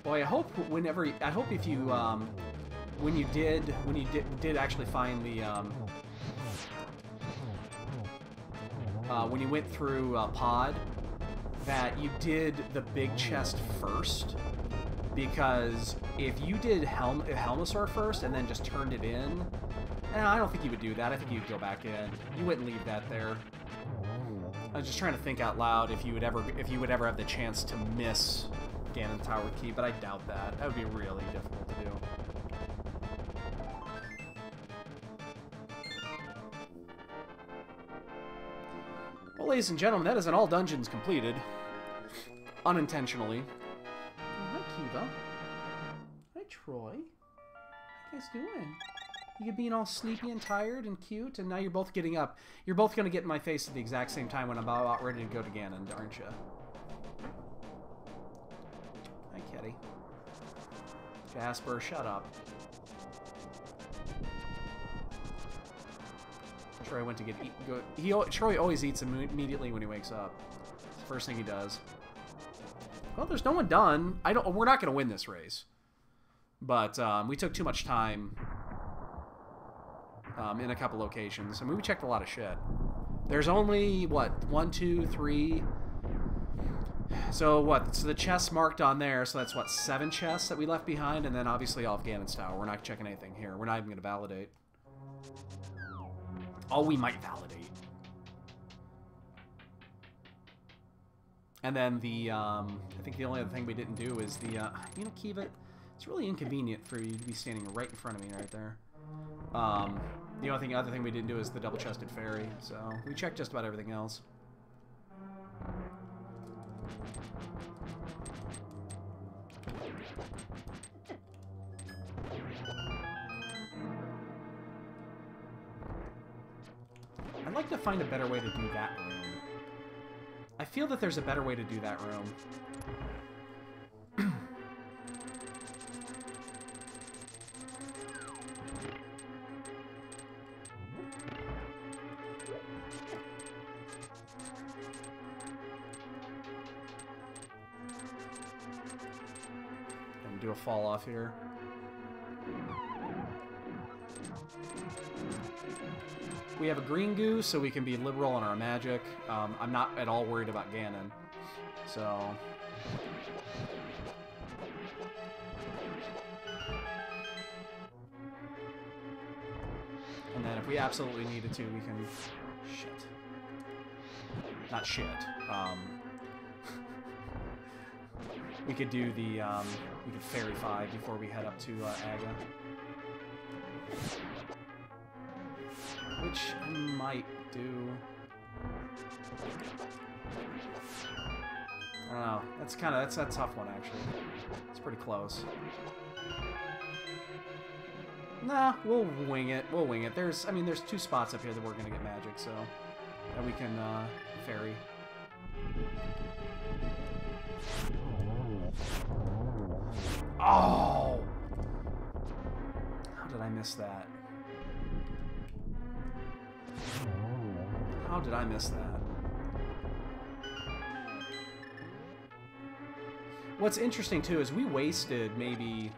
Boy, I hope if you, when you did actually find the, when you went through Pod, that you did the big chest first. Because if you did Helmosaur first and then just turned it in, I don't think you would do that. I think you'd go back in. You wouldn't leave that there. I was just trying to think out loud if you would ever have the chance to miss Ganon Tower Key, but I doubt that. That would be really difficult to do. Well, ladies and gentlemen, that is all dungeons completed. Unintentionally. Kiva. Hi, Troy. How you guys doing? You being all sleepy and tired and cute, and now you're both getting up. You're both going to get in my face at the exact same time when I'm about ready to go to Ganon, aren't you? Hi, Kitty. Jasper, shut up. Troy went to get Troy always eats immediately when he wakes up. It's the first thing he does. Well, there's no one done. We're not going to win this race, but we took too much time in a couple locations. I mean, we checked a lot of shit. There's only what 1, 2, 3. So what? So the chests marked on there. So that's what 7 chests that we left behind, and then obviously all of Ganon's Tower. We're not checking anything here. We're not even going to validate. Oh, we might validate. And then the, I think the only other thing we didn't do is the, you know, Kiva, it's really inconvenient for you to be standing right in front of me right there. The other thing we didn't do is the double-chested fairy, so we checked just about everything else. I'd like to find a better way to do that room. I feel that there's a better way to do that room. And do a fall off here. We have a green goo, so we can be liberal on our magic. I'm not at all worried about Ganon. So... And then if we absolutely needed to, we can... Shit. Not shit. We could do the... we could Fairy 5 before we head up to Aga. Which I might do. I don't know. That's a tough one actually. It's pretty close. Nah, we'll wing it. We'll wing it. There's 2 spots up here that we're gonna get magic, so that we can fairy. Oh! How did I miss that? How did I miss that? What's interesting, too, is we wasted maybe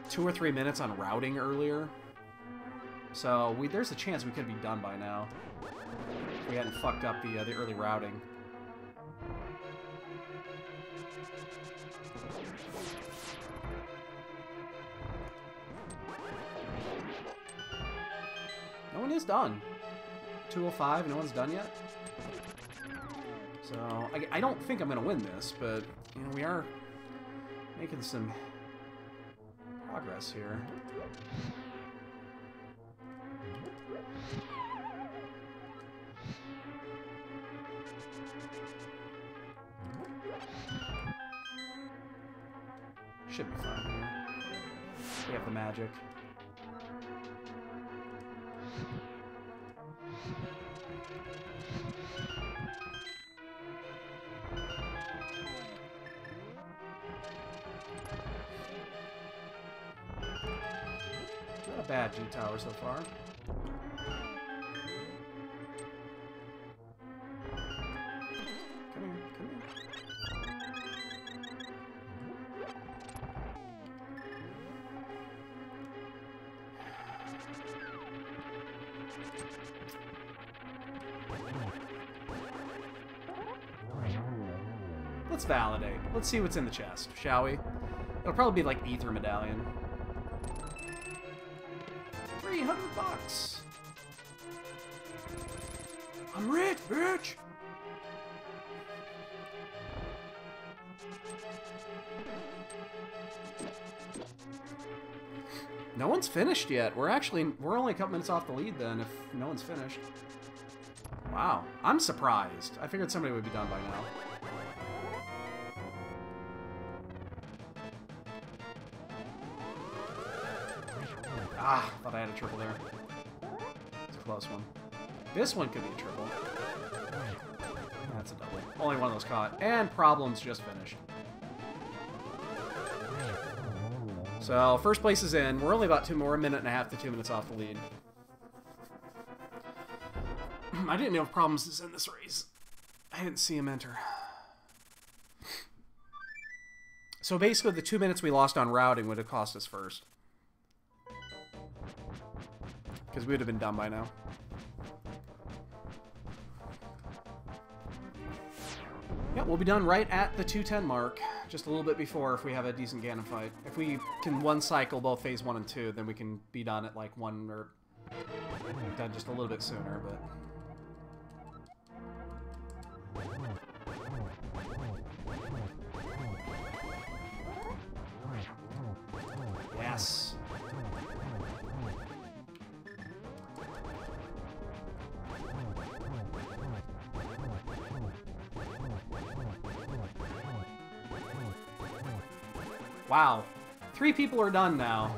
2 or 3 minutes on routing earlier. So there's a chance we could be done by now. If we hadn't fucked up the early routing. No one is done. 205, no one's done yet? So, I don't think I'm going to win this, but, you know, we are making some progress here. Should be fine here. We have the magic. Not a bad G-Tower so far. Come here, come here. Let's validate. Let's see what's in the chest, shall we? It'll probably be like Ether Medallion. 300 bucks. I'm rich, bitch. No one's finished yet. We're only a couple minutes off the lead then if no one's finished. Wow, I'm surprised. I figured somebody would be done by now. Ah, thought I had a triple there. It's a close one. This one could be a triple. That's a double. Only one of those caught. And problems just finished. So, first place is in. We're only about a minute and a half to 2 minutes off the lead. I didn't know if problems is in this race. I didn't see him enter. So basically, the 2 minutes we lost on routing would have cost us first. Because we would have been done by now. Yeah, we'll be done right at the 2:10 mark. Just a little bit before if we have a decent Ganon fight. If we can one cycle both phase 1 and 2, then we can be done at like 1 or done just a little bit sooner, but... Yes. Wow. 3 people are done now.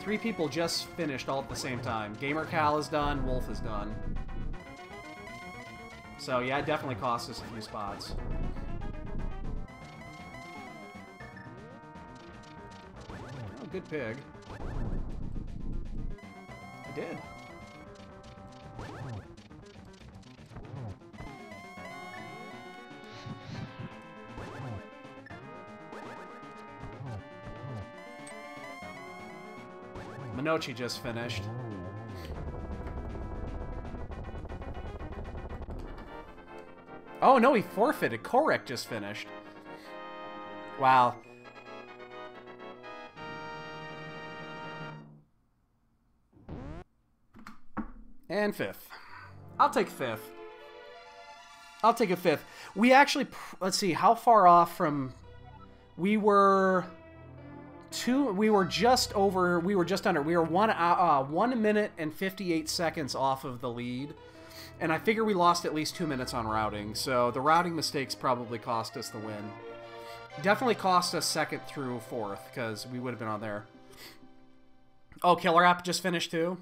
3 people just finished all at the same time. Gamer Cal is done, Wolf is done. So yeah, it definitely cost us a few spots. Oh, good pig. I did. Minochi just finished. Oh no, he forfeited. Korek just finished. Wow. And 5th. I'll take 5th. I'll take a 5th. We actually, let's see, how far off from... We were just under, we were 1 minute and 58 seconds off of the lead. And I figure we lost at least 2 minutes on routing, so the routing mistakes probably cost us the win. Definitely cost us 2nd through 4th, because we would have been on there. Oh, Killer App just finished too?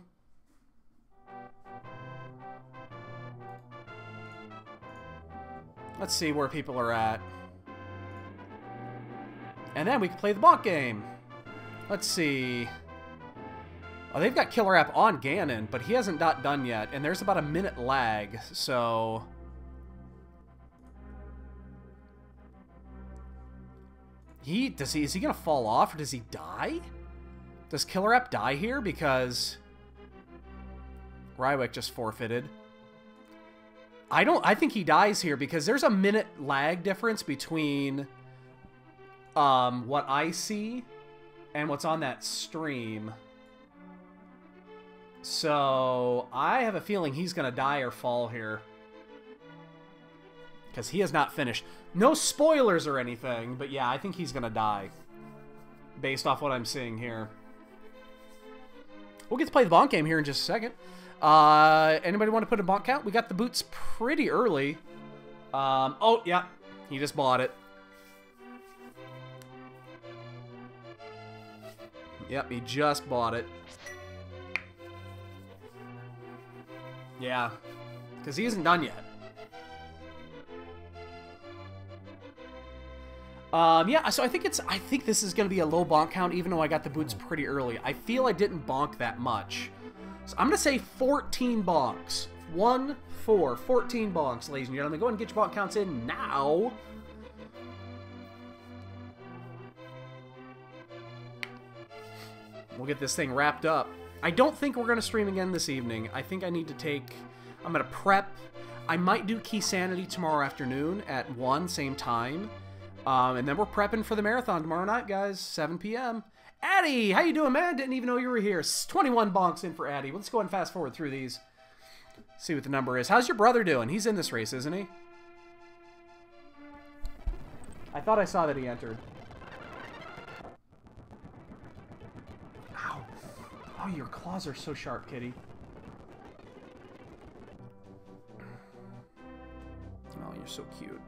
Let's see where people are at. And then we can play the bonk game. Let's see. Oh, they've got Killer App on Ganon, but he hasn't got done yet, and there's about a minute lag, so... Is he gonna fall off, or does he die? Does Killer App die here? Because... Rywick just forfeited. I think he dies here, because there's a minute lag difference between... what I see and what's on that stream. So, I have a feeling he's going to die or fall here. Because he has not finished. No spoilers or anything, but yeah, I think he's going to die. Based off what I'm seeing here. We'll get to play the bonk game here in just a second. Anybody want to put a bonk count? We got the boots pretty early. Oh, yeah. He just bought it. Yep, he just bought it. Yeah. Because he isn't done yet. Yeah, so I think this is going to be a low bonk count, even though I got the boots pretty early. I feel I didn't bonk that much. So I'm going to say 14 bonks. 1, 4, 14 bonks, ladies and gentlemen. Go ahead and get your bonk counts in now. We'll get this thing wrapped up. I don't think we're going to stream again this evening. I think I need to take... I'm going to prep. I might do Keysanity tomorrow afternoon at 1, same time. And then we're prepping for the marathon tomorrow night, guys. 7 p.m. Addy, how you doing, man? Didn't even know you were here. 21 bonks in for Addy. Let's go ahead and fast forward through these. See what the number is. How's your brother doing? He's in this race, isn't he? I thought I saw that he entered. Ow. Oh, your claws are so sharp, kitty. Oh, you're so cute.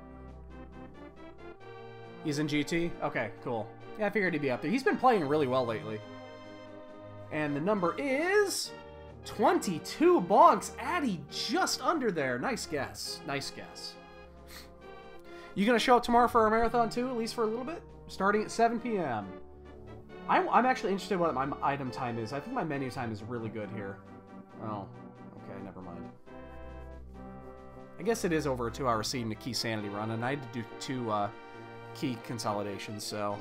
He's in GT? Okay, cool. Yeah, I figured he'd be up there. He's been playing really well lately. And the number is 22 bonks. Addy just under there. Nice guess. Nice guess. You gonna show up tomorrow for our marathon too, at least for a little bit? Starting at 7 p.m. I'm actually interested in what my item time is. I think my menu time is really good here. Oh, okay, never mind. I guess it is over a 2-hour seeding to Keysanity run, and I had to do 2 key consolidations, so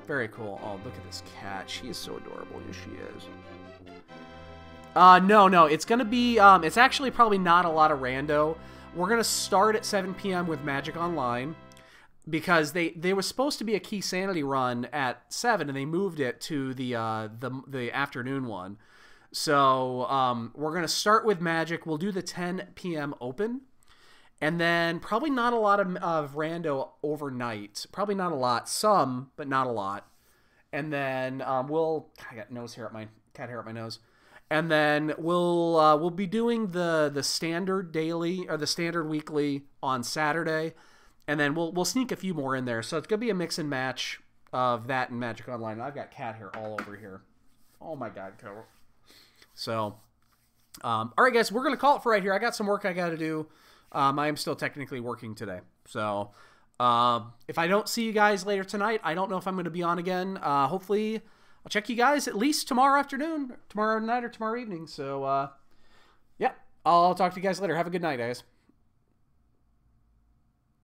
very cool. Oh, look at this cat. She is so adorable. Yes, she is. No, it's gonna be it's actually probably not a lot of rando. We're gonna start at 7 p.m. with Magic Online because they were supposed to be a Keysanity run at 7 and they moved it to the afternoon one. So we're gonna start with Magic. We'll do the 10 p.m. open. And then probably not a lot of rando overnight. Probably not a lot. Some, but not a lot. And then I got nose hair at my cat hair at my nose. And then we'll be doing the standard daily or the standard weekly on Saturday. And then we'll sneak a few more in there. So it's gonna be a mix and match of that and Magic Online. And I've got cat hair all over here. Oh my god, Cole. So all right, guys, we're gonna call it for right here. I got some work I got to do. I am still technically working today. So, if I don't see you guys later tonight, I don't know if I'm going to be on again. Hopefully, I'll check you guys at least tomorrow afternoon, tomorrow night, or tomorrow evening. So, yeah, I'll talk to you guys later. Have a good night, guys.